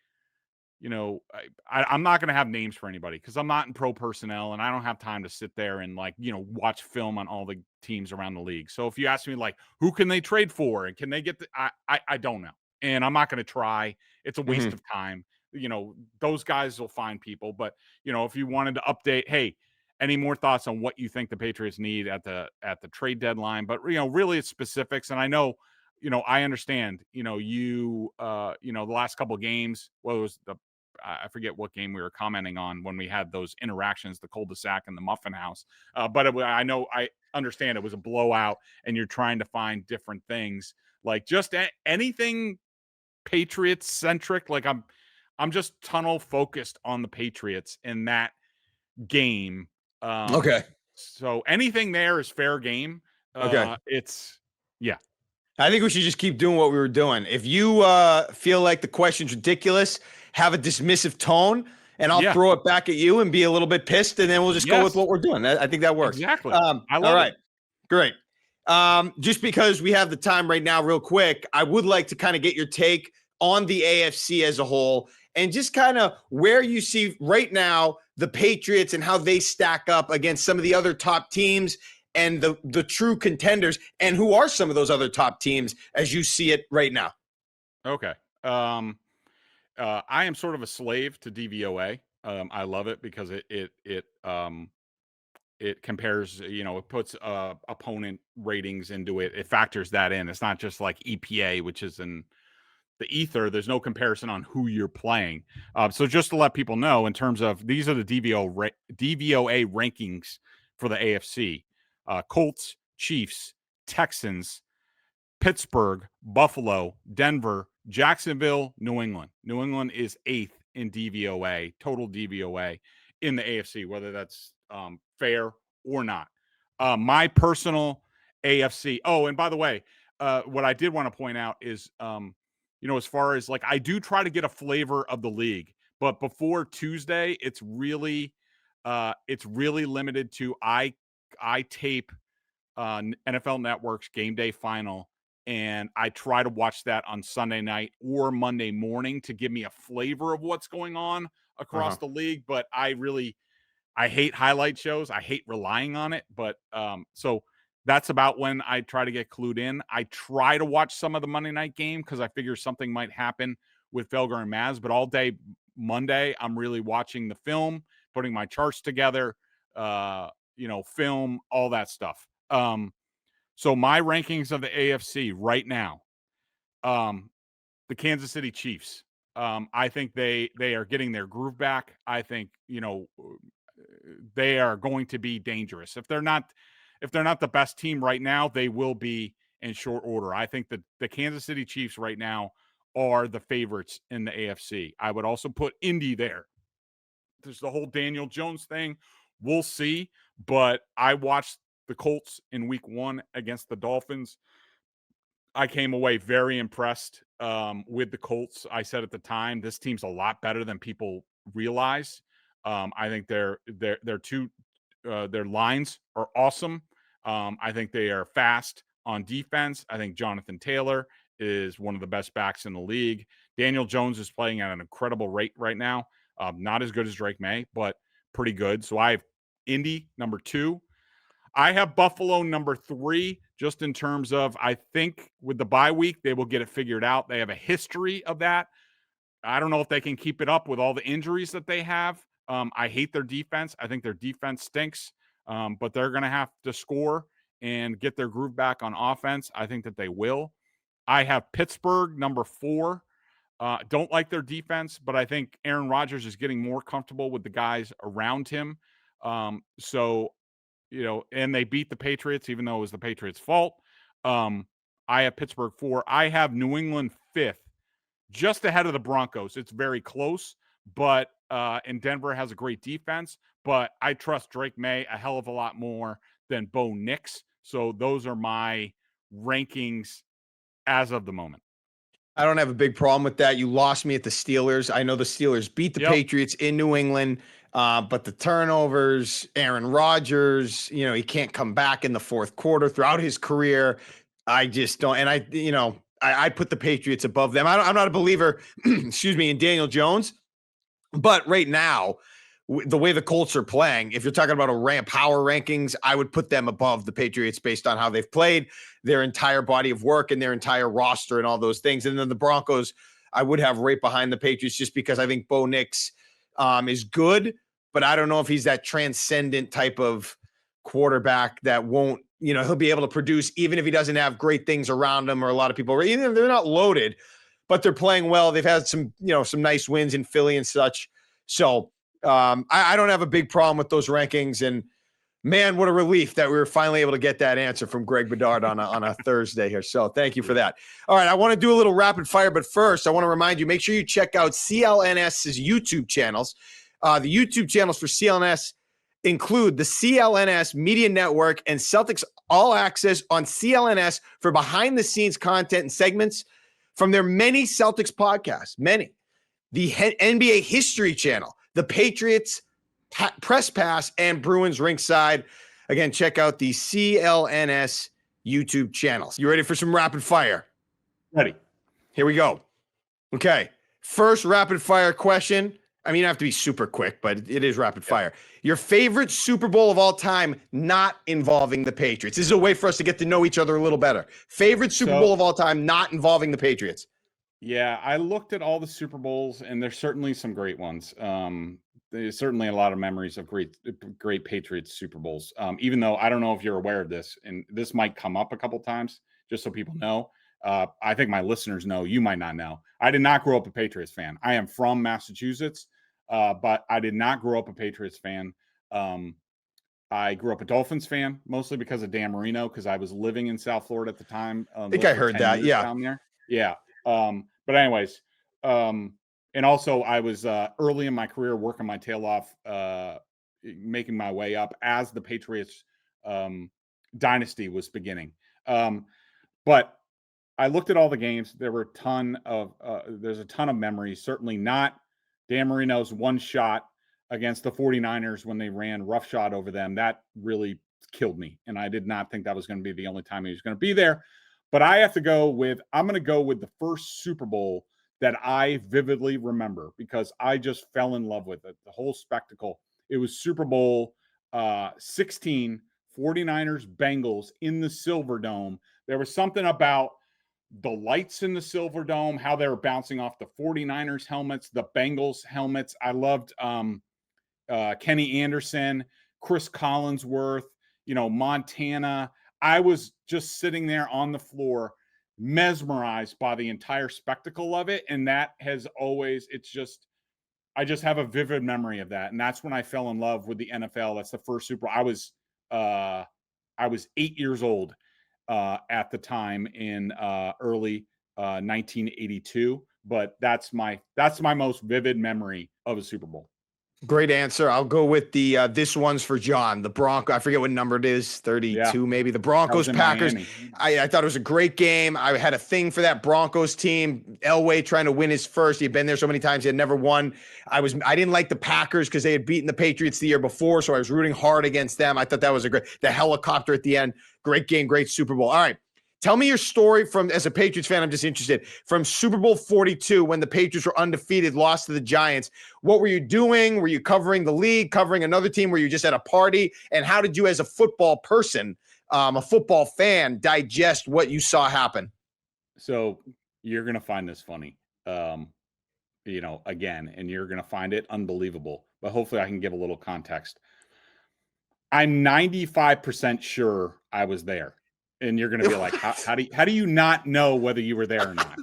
I'm not going to have names for anybody because I'm not in pro personnel, and I don't have time to sit there and like, watch film on all the teams around the league. So if you ask me like, who can they trade for and can they get I don't know. And I'm not going to try. It's a waste of time. Those guys will find people. But, if you wanted to update, hey, any more thoughts on what you think the Patriots need at the trade deadline? But, really it's specifics. And I know, I understand, the last couple of games, I forget what game we were commenting on when we had those interactions, the cul-de-sac and the Muffin House. But I know, I understand it was a blowout, and you're trying to find different things, like just anything Patriots centric. Like I'm just tunnel focused on the Patriots in that game. Okay. So anything there is fair game. Okay. Yeah. I think we should just keep doing what we were doing. If you feel like the question's ridiculous, have a dismissive tone, and I'll throw it back at you and be a little bit pissed, and then we'll just go with what we're doing. I think that works. Exactly. I love all right. it. Great. Just because we have the time right now, real quick, I would like to kind of get your take on the AFC as a whole, and just kind of where you see right now the Patriots and how they stack up against some of the other top teams and the true contenders, and who are some of those other top teams as you see it right now. Okay. I am sort of a slave to DVOA. I love it because it compares, it puts opponent ratings into it. It factors that in. It's not just like EPA, which is in the ether. There's no comparison on who you're playing. So just to let people know, in terms of, these are the DVOA rankings for the AFC. Colts, Chiefs, Texans, Pittsburgh, Buffalo, Denver, Jacksonville, New England. New England is 8th in DVOA, total DVOA in the AFC, whether that's fair or not. My personal AFC. Oh, and by the way, what I did want to point out is, as far as like, I do try to get a flavor of the league, but before Tuesday, it's really limited to I tape NFL Network's Game Day Final, and I try to watch that on Sunday night or Monday morning to give me a flavor of what's going on across the league. But I hate highlight shows. I hate relying on it. But so that's about when I try to get clued in. I try to watch some of the Monday night game because I figure something might happen with Felger and Maz. But all day Monday, I'm really watching the film, putting my charts together, film, all that stuff. So my rankings of the AFC right now, the Kansas City Chiefs. I think they are getting their groove back. I think, they are going to be dangerous. If they're not the best team right now, they will be in short order. I think that the Kansas City Chiefs right now are the favorites in the AFC. I would also put Indy there. There's the whole Daniel Jones thing. We'll see. But I watched the Colts in week 1 against the Dolphins. I came away very impressed with the Colts. I said at the time, this team's a lot better than people realize. I think their lines are awesome. I think they are fast on defense. I think Jonathan Taylor is one of the best backs in the league. Daniel Jones is playing at an incredible rate right now. Not as good as Drake May, but pretty good. So I have Indy number 2. I have Buffalo number 3, just in terms of, I think with the bye week, they will get it figured out. They have a history of that. I don't know if they can keep it up with all the injuries that they have. I hate their defense. I think their defense stinks, but they're going to have to score and get their groove back on offense. I think that they will. I have Pittsburgh number 4. Don't like their defense, but I think Aaron Rodgers is getting more comfortable with the guys around him. And they beat the Patriots, even though it was the Patriots' fault. I have Pittsburgh 4. I have New England 5th, just ahead of the Broncos. It's very close, but and Denver has a great defense, but I trust Drake May a hell of a lot more than Bo Nix. So those are my rankings as of the moment. I don't have a big problem with that. You lost me at the Steelers. I know the Steelers beat the Patriots in New England, but the turnovers, Aaron Rodgers, he can't come back in the fourth quarter throughout his career. I just don't. And I put the Patriots above them. I'm not a believer, in Daniel Jones, but right now, the way the Colts are playing, if you're talking about power rankings, I would put them above the Patriots based on how they've played, their entire body of work and their entire roster and all those things. And then the Broncos, I would have right behind the Patriots just because I think Bo Nix is good, but I don't know if he's that transcendent type of quarterback that won't, he'll be able to produce even if he doesn't have great things around him or a lot of people. Even if they're not loaded, but they're playing well. They've had some nice wins in Philly and such. So I don't have a big problem with those rankings. And man, what a relief that we were finally able to get that answer from Greg Bedard on a Thursday here. So thank you for that. All right, I want to do a little rapid fire, but first I want to remind you, make sure you check out CLNS's YouTube channels. The YouTube channels for CLNS include the CLNS Media Network and Celtics All Access on CLNS for behind-the-scenes content and segments from their many Celtics podcasts, the NBA History Channel, the Patriots Press Pass, and Bruins Ringside. Again, check out the CLNS YouTube channels. You ready for some rapid fire? Ready. Here we go. Okay. First rapid fire question. I mean, you have to be super quick, but it is rapid fire. Your favorite Super Bowl of all time not involving the Patriots. This is a way for us to get to know each other a little better. Favorite Super Bowl of all time not involving the Patriots. Yeah, I looked at all the Super Bowls, and there's certainly some great ones. There's certainly a lot of memories of great Patriots Super Bowls. Even though I don't know if you're aware of this, and this might come up a couple times, just so people know. I think my listeners know. You might not know. I did not grow up a Patriots fan. I am from Massachusetts, but I did not grow up a Patriots fan. I grew up a Dolphins fan, mostly because of Dan Marino, because I was living in South Florida at the time. I think I heard that. Yeah. Down there. Yeah. But anyways, and also I was early in my career working my tail off, making my way up as the Patriots dynasty was beginning. But I looked at all the games. There were there's a ton of memories. Certainly not Dan Marino's one shot against the 49ers when they ran roughshod over them. That really killed me. And I did not think that was going to be the only time he was going to be there. But I'm going to go with the first Super Bowl that I vividly remember because I just fell in love with it. The whole spectacle. It was Super Bowl 16, 49ers Bengals in the Silverdome. There was something about the lights in the Silverdome, how they were bouncing off the 49ers helmets, the Bengals helmets. I loved Kenny Anderson Chris Collinsworth, Montana. I was just sitting there on the floor, mesmerized by the entire spectacle of it. And that has always, I just have a vivid memory of that. And that's when I fell in love with the NFL. That's the first Super Bowl. I was 8 years old at the time in early 1982. But that's my most vivid memory of a Super Bowl. Great answer. I'll go with the this one's for John. The Bronco. I forget what number it is. 32, maybe. The Broncos Packers. I thought it was a great game. I had a thing for that Broncos team. Elway trying to win his first. He had been there so many times. He had never won. I didn't like the Packers because they had beaten the Patriots the year before, so I was rooting hard against them. I thought that was the helicopter at the end. Great game, great Super Bowl. All right. Tell me your story as a Patriots fan. I'm just interested from Super Bowl 42 when the Patriots were undefeated, lost to the Giants. What were you doing? Were you covering the league, covering another team? Were you just at a party? And how did you, as a football person, a football fan, digest what you saw happen? So you're going to find this funny, again, and you're going to find it unbelievable. But hopefully I can give a little context. I'm 95% sure I was there. And you're going to be like, how do you not know whether you were there or not?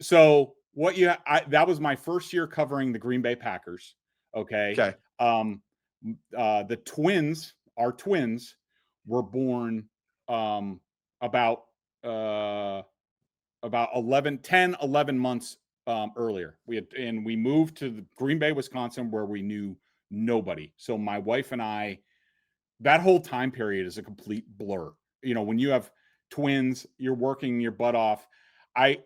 So that was my first year covering the Green Bay Packers. Okay. The twins, our twins, were born about 11 months earlier. We moved to Green Bay, Wisconsin, where we knew nobody. So my wife and I, that whole time period is a complete blur. When you have twins, you're working your butt off. I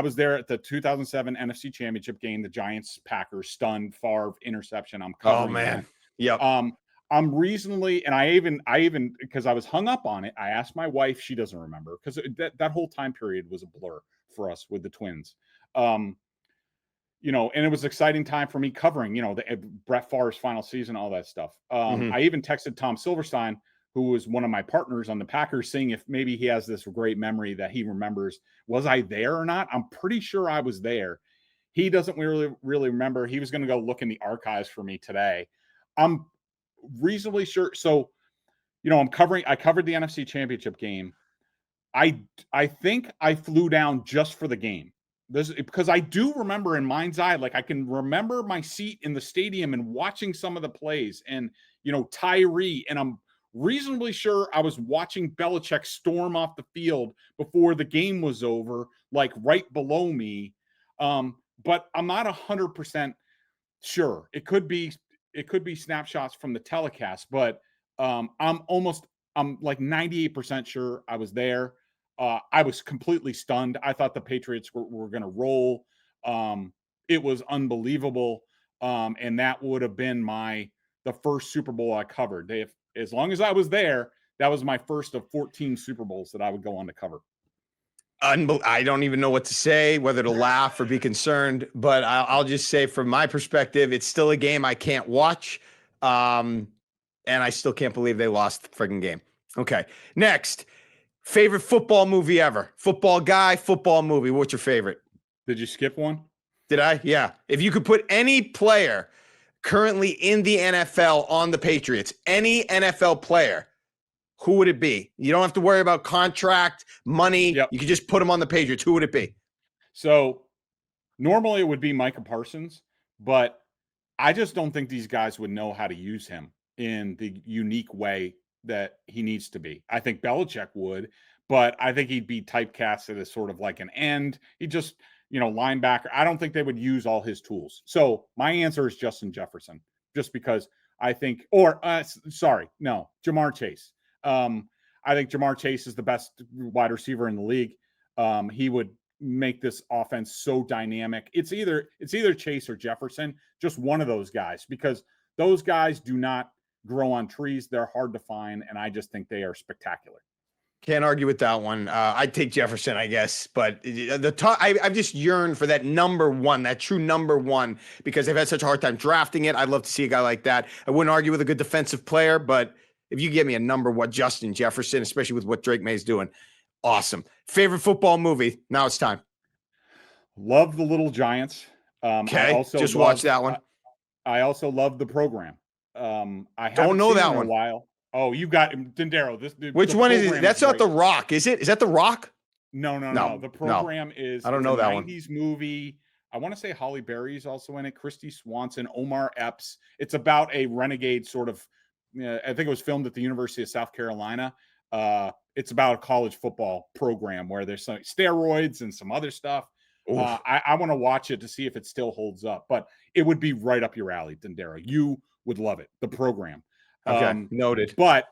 was there at the 2007 NFC Championship game, the Giants-Packers stunned Favre interception. I'm covering. Oh man. Yep. I'm reasonably, and I even because I was hung up on it, I asked my wife, she doesn't remember because that whole time period was a blur for us with the twins. And it was an exciting time for me covering, the Brett Favre's final season, all that stuff. I even texted Tom Silverstein, who was one of my partners on the Packers, seeing if maybe he has this great memory that he remembers. Was I there or not? I'm pretty sure I was there. He doesn't really remember. He was going to go look in the archives for me today. I'm reasonably sure. So, I covered the NFC Championship game. I think I flew down just for the game. Because I do remember in mind's eye, like I can remember my seat in the stadium and watching some of the plays and, Tyree, and I'm reasonably sure I was watching Belichick storm off the field before the game was over, like right below me. But I'm not 100% sure. It could be snapshots from the telecast, but I'm like 98% sure I was there. I was completely stunned. I thought the Patriots were going to roll. It was unbelievable. And that would have been the first Super Bowl I covered. As long as I was there, that was my first of 14 Super Bowls that I would go on to cover. I don't even know what to say, whether to laugh or be concerned, but I'll just say from my perspective, it's still a game I can't watch. And I still can't believe they lost the friggin' game. Okay. Next, favorite football movie ever? Football guy, football movie. What's your favorite? Did you skip one? Did I? Yeah. If you could put any player currently in the NFL on the Patriots, any NFL player, who would it be? You don't have to worry about contract, money. Yep. You could just put him on the Patriots. Who would it be? So normally it would be Micah Parsons, but I just don't think these guys would know how to use him in the unique way that he needs to be. I think Belichick would, but I think he'd be typecasted as sort of like an end. He just, linebacker. I don't think they would use all his tools. So my answer is Justin Jefferson, just because I think, Jamar Chase. I think Jamar Chase is the best wide receiver in the league. He would make this offense so dynamic. It's either Chase or Jefferson, just one of those guys, because those guys do not grow on trees. They're hard to find, and I just think they are spectacular. Can't argue with that one. I'd take Jefferson, I guess, but I've just yearned for that number one, that true number one, because they've had such a hard time drafting it. I'd love to see a guy like that. I wouldn't argue with a good defensive player, but if you give me a number one, Justin Jefferson, especially with what Drake May's doing, awesome. Favorite football movie? Now it's time. Love The Little Giants. Okay, just watch that one. I also love The Program. I Don't haven't know seen that it in a one. while. Oh, you got Dondero. Which The one is it? program is That's not great. The Rock, is it? Is that The Rock? No, no, no. No, The no. program is I don't it's a know that one. 90s movie. I want to say Holly Berry's also in it, Christy Swanson, Omar Epps. It's about a renegade sort of I think it was filmed at the University of South Carolina. It's about a college football program where there's some steroids and some other stuff. Oof. I want to watch it to see if it still holds up, but it would be right up your alley, Dondero. You would love it, the program. Okay, noted. But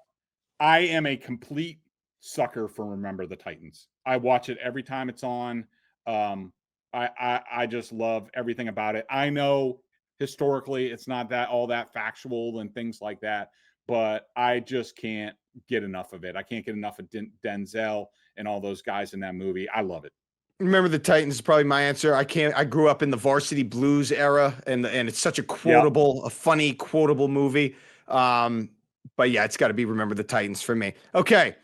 I am a complete sucker for Remember the Titans. I watch it every time it's on. I just love everything about it. I know historically it's not that all that factual and things like that, but I just can't get enough of it. I can't get enough of Denzel and all those guys in that movie. I love it. Remember the Titans is probably my answer. I grew up in the Varsity Blues era, and it's such a Yeah. funny quotable movie. But yeah, it's got to be Remember the Titans for me. Okay.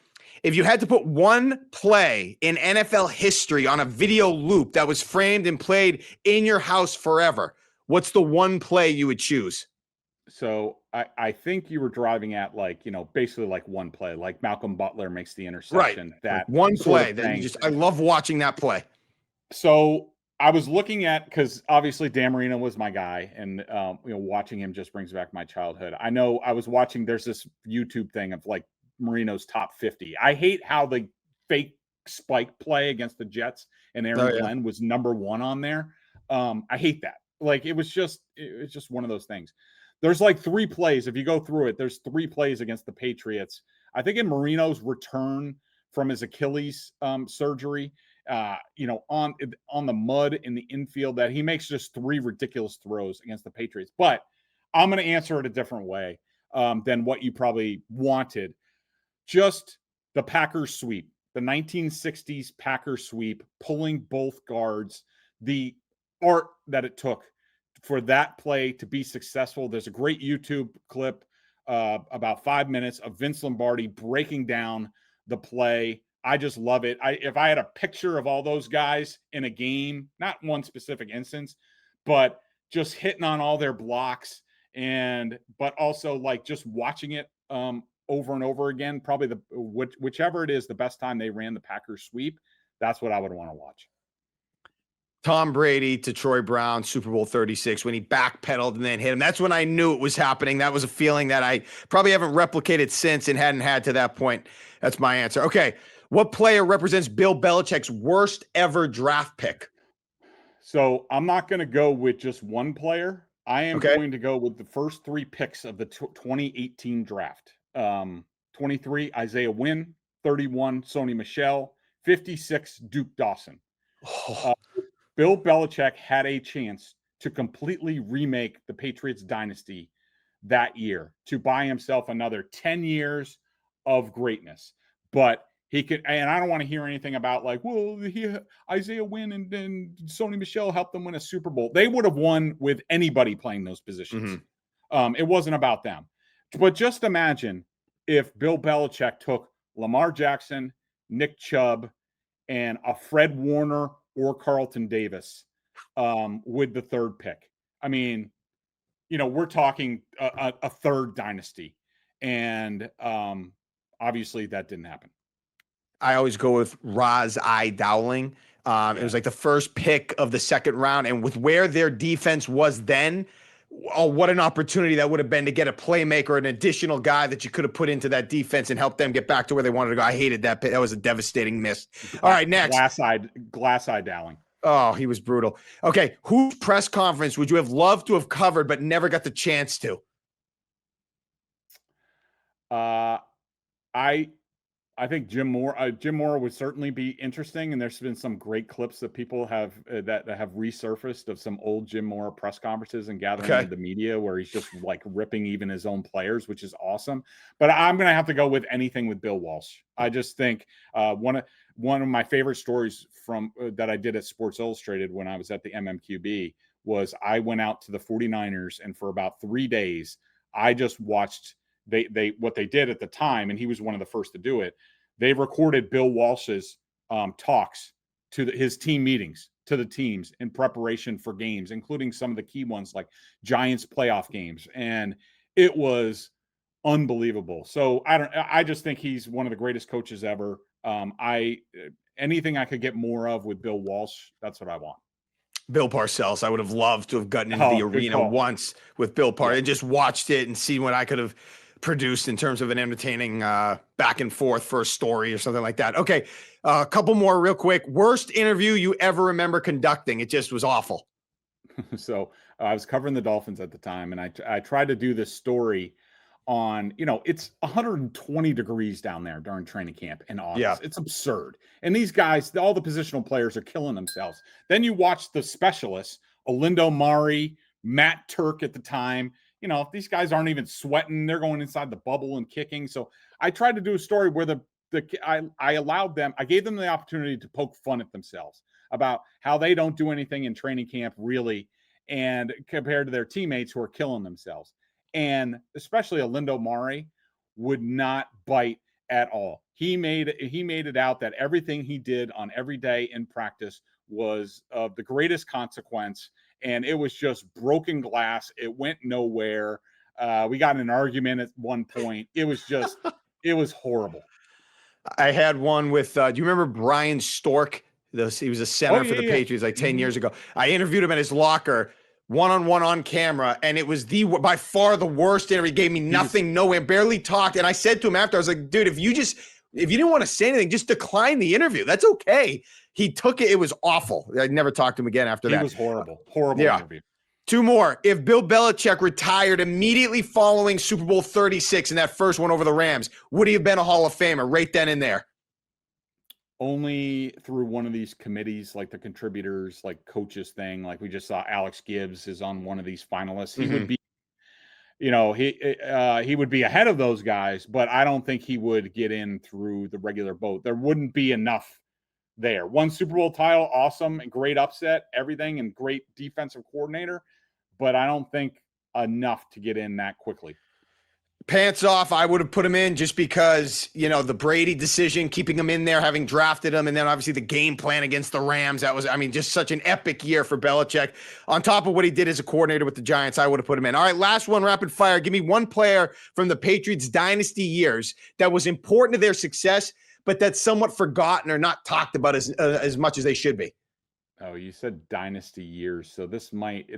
If you had to put one play in NFL history on a video loop that was framed and played in your house forever, what's the one play you would choose? So I think you were driving at basically like one play, like Malcolm Butler makes the interception, Like that one sort play of that thing. I love watching that play. So I was looking at, because obviously Dan Marino was my guy, and watching him just brings back my childhood. I know I was watching. There's this YouTube thing of like Marino's top 50. I hate how the fake spike play against the Jets and Aaron Glenn was number one on there. I hate that. Like it was just one of those things. There's like three plays. If you go through it, there's three plays against the Patriots. I think in Marino's return from his Achilles surgery, on the mud in the infield, that he makes just three ridiculous throws against the Patriots. But I'm going to answer it a different way than what you probably wanted. Just the Packers sweep, the 1960s Packers sweep, pulling both guards, the art that it took for that play to be successful. There's a great YouTube clip, about 5 minutes, of Vince Lombardi breaking down the play. I just love it. If I had a picture of all those guys in a game, not one specific instance, but just hitting on all their blocks, but also like just watching it over and over again, probably whichever it is, the best time they ran the Packers sweep, that's what I would want to watch. Tom Brady to Troy Brown, Super Bowl 36, when he backpedaled and then hit him. That's when I knew it was happening. That was a feeling that I probably haven't replicated since and hadn't had to that point. That's my answer. Okay. What player represents Bill Belichick's worst ever draft pick? So I'm not going to go with just one player. I am going to go with the first three picks of the 2018 draft. 23, Isaiah Wynn. 31, Sony Michel. 56, Duke Dawson. Bill Belichick had a chance to completely remake the Patriots Dynasty that year, to buy himself another 10 years of greatness. But he could, and I don't want to hear anything about like, well, Isaiah Wynn and Sony Michel helped them win a Super Bowl. They would have won with anybody playing those positions. It wasn't about them. But just imagine if Bill Belichick took Lamar Jackson, Nick Chubb, and a Fred Warner or Carlton Davis with the third pick. I mean, we're talking a third dynasty. And obviously that didn't happen. I always go with Ras-I Dowling. It was like the first pick of the second round. And with where their defense was then, oh, what an opportunity that would have been to get a playmaker, an additional guy that you could have put into that defense and help them get back to where they wanted to go. I hated that pick. That was a devastating miss. All right, next. Glass-eyed Dowling. Oh, he was brutal. Okay, whose press conference would you have loved to have covered but never got the chance to? I think Jim Moore. Jim Moore would certainly be interesting, and there's been some great clips that people have that have resurfaced of some old Jim Moore press conferences and gathering with the media where he's just like ripping even his own players, which is awesome. But I'm going to have to go with anything with Bill Walsh. I just think one of my favorite stories from that I did at Sports Illustrated when I was at the MMQB was I went out to the 49ers, and for about 3 days I just watched what they did at the time, and he was one of the first to do it. They recorded Bill Walsh's talks to his team meetings to the teams in preparation for games, including some of the key ones like Giants playoff games. And It was unbelievable. So I just think he's one of the greatest coaches ever. Anything I could get more of with Bill Walsh, that's what I want. Bill Parcells. I would have loved to have gotten into the Good arena call. once with Bill Parcells Yeah. and just watched it and seen what I could have produced in terms of an entertaining back and forth for a story or something like that. Okay, a couple more real quick. Worst interview you ever remember conducting? It just was awful. So I was covering the Dolphins at the time, and I tried to do this story on, it's 120 degrees down there during training camp in August. Yeah. It's absurd. And these guys, all the positional players are killing themselves. Then you watch the specialists, Olindo Mari, Matt Turk at the time. These guys aren't even sweating. They're going inside the bubble and kicking. So I tried to do a story where I allowed them, I gave them the opportunity to poke fun at themselves about how they don't do anything in training camp really, and compared to their teammates who are killing themselves. And especially Olindo Mari would not bite at all. He made it out that everything he did on every day in practice was of the greatest consequence, and it was just broken glass. It went nowhere. We got in an argument at one point. It was horrible. I had one with, do you remember Brian Stork? He was a center for the Patriots like 10 years ago. I interviewed him at his locker, one-on-one on camera, and it was by far the worst interview. He gave me nothing, nowhere, barely talked. And I said to him after, I was like, dude, if you didn't want to say anything, just decline the interview. That's okay. He took it. It was awful. I never talked to him again after that. It was horrible. Horrible interview. Two more. If Bill Belichick retired immediately following Super Bowl 36 in that first one over the Rams, would he have been a Hall of Famer right then and there? Only through one of these committees, like the contributors, like coaches thing. Like we just saw Alex Gibbs is on one of these finalists. He would be, he would be ahead of those guys, but I don't think he would get in through the regular vote. There wouldn't be enough there. One Super Bowl title, awesome and great upset, everything, and great defensive coordinator, but I don't think enough to get in that quickly. Pants off, I would have put him in just because, the Brady decision, keeping him in there, having drafted him, and then obviously the game plan against the Rams. That was, just such an epic year for Belichick. On top of what he did as a coordinator with the Giants, I would have put him in. All right, last one, rapid fire. Give me one player from the Patriots Dynasty years that was important to their success, but that's somewhat forgotten or not talked about as much as they should be. Oh, you said dynasty years, so this might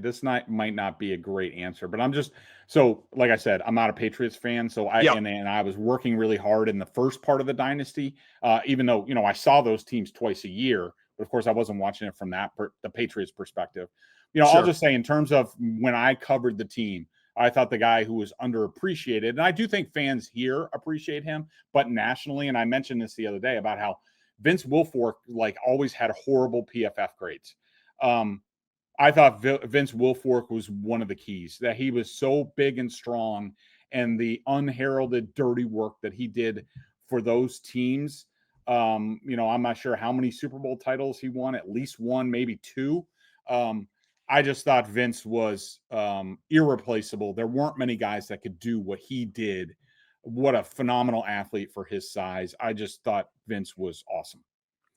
not be a great answer, but like I said, I'm not a Patriots fan, so and I was working really hard in the first part of the dynasty, even though I saw those teams twice a year, but of course I wasn't watching it from the Patriots perspective. Sure. I'll just say in terms of when I covered the team, I thought the guy who was underappreciated, and I do think fans here appreciate him, but nationally, and I mentioned this the other day about how Vince Wilfork always had horrible PFF grades. I thought Vince Wilfork was one of the keys, that he was so big and strong, and the unheralded dirty work that he did for those teams. I'm not sure how many Super Bowl titles he won, at least one, maybe two. I just thought Vince was irreplaceable. There weren't many guys that could do what he did. What a phenomenal athlete for his size. I just thought Vince was awesome.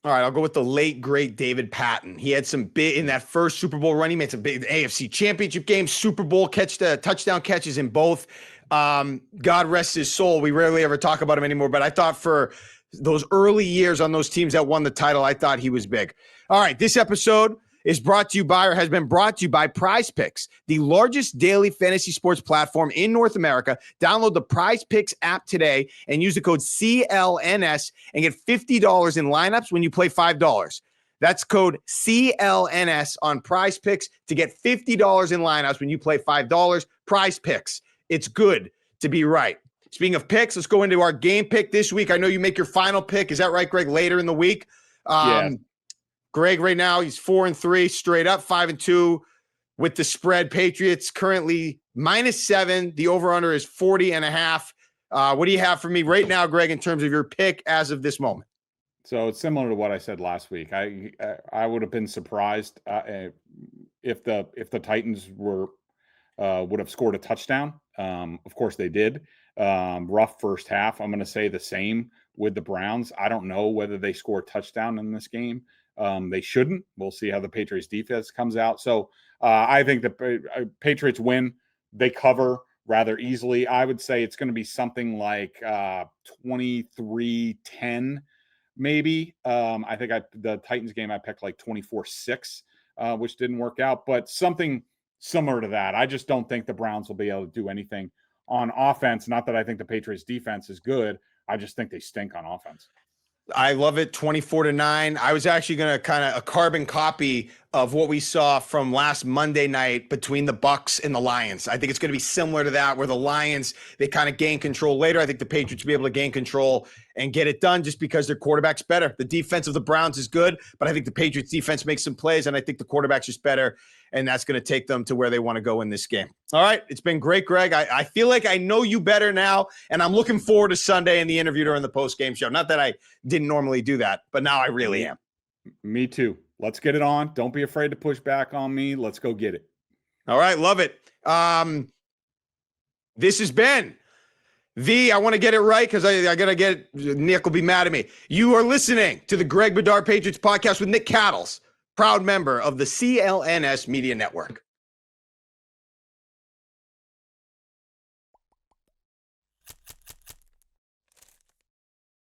All right, I'll go with the late, great David Patton. He had some big, in that first Super Bowl run, he made some big AFC Championship games, Super Bowl touchdown catches in both. God rest his soul. We rarely ever talk about him anymore, but I thought for those early years on those teams that won the title, I thought he was big. All right, this episode has been brought to you by Prizepicks, the largest daily fantasy sports platform in North America. Download the Prizepicks app today and use the code CLNS and get $50 in lineups when you play $5. That's code CLNS on Prizepicks to get $50 in lineups when you play $5. Prizepicks. It's good to be right. Speaking of picks, let's go into our game pick this week. I know you make your final pick. Is that right, Greg? Later in the week? Yeah. Greg right now, he's 4-3 straight up, 5-2 with the spread. Patriots currently -7. The over-under is 40.5. What do you have for me right now, Greg, in terms of your pick as of this moment? So it's similar to what I said last week. I would have been surprised if the Titans would have scored a touchdown. Of course they did. Rough first half. I'm going to say the same with the Browns. I don't know whether they score a touchdown in this game. They shouldn't. We'll see how the Patriots defense comes out. So I think the Patriots win. They cover. rather easily. I would say it's going to be something like 23-10, maybe. I think the Titans game I picked like 24-6, which didn't work out, but something similar to that. I just don't think the Browns will be able to do anything on offense. Not that I think the Patriots defense is good. I just think they stink on offense. I love it. 24-9. I was actually going to kind of a carbon copy of what we saw from last Monday night between the Bucs and the Lions. I think it's going to be similar to that, where the Lions, they kind of gain control later. I think the Patriots will be able to gain control and get it done just because their quarterback's better. The defense of the Browns is good, but I think the Patriots defense makes some plays, and I think the quarterback's just better, and that's going to take them to where they want to go in this game. All right. It's been great, Greg. I feel like I know you better now, and I'm looking forward to Sunday and the interview during the post-game show. Not that I didn't normally do that, but now I really am. Me too. Let's get it on. Don't be afraid to push back on me. Let's go get it. All right. Love it. This has been I want to get it right because I got to get Nick will be mad at me. You are listening to the Greg Bedard Patriots podcast with Nick Cattles, proud member of the CLNS Media Network.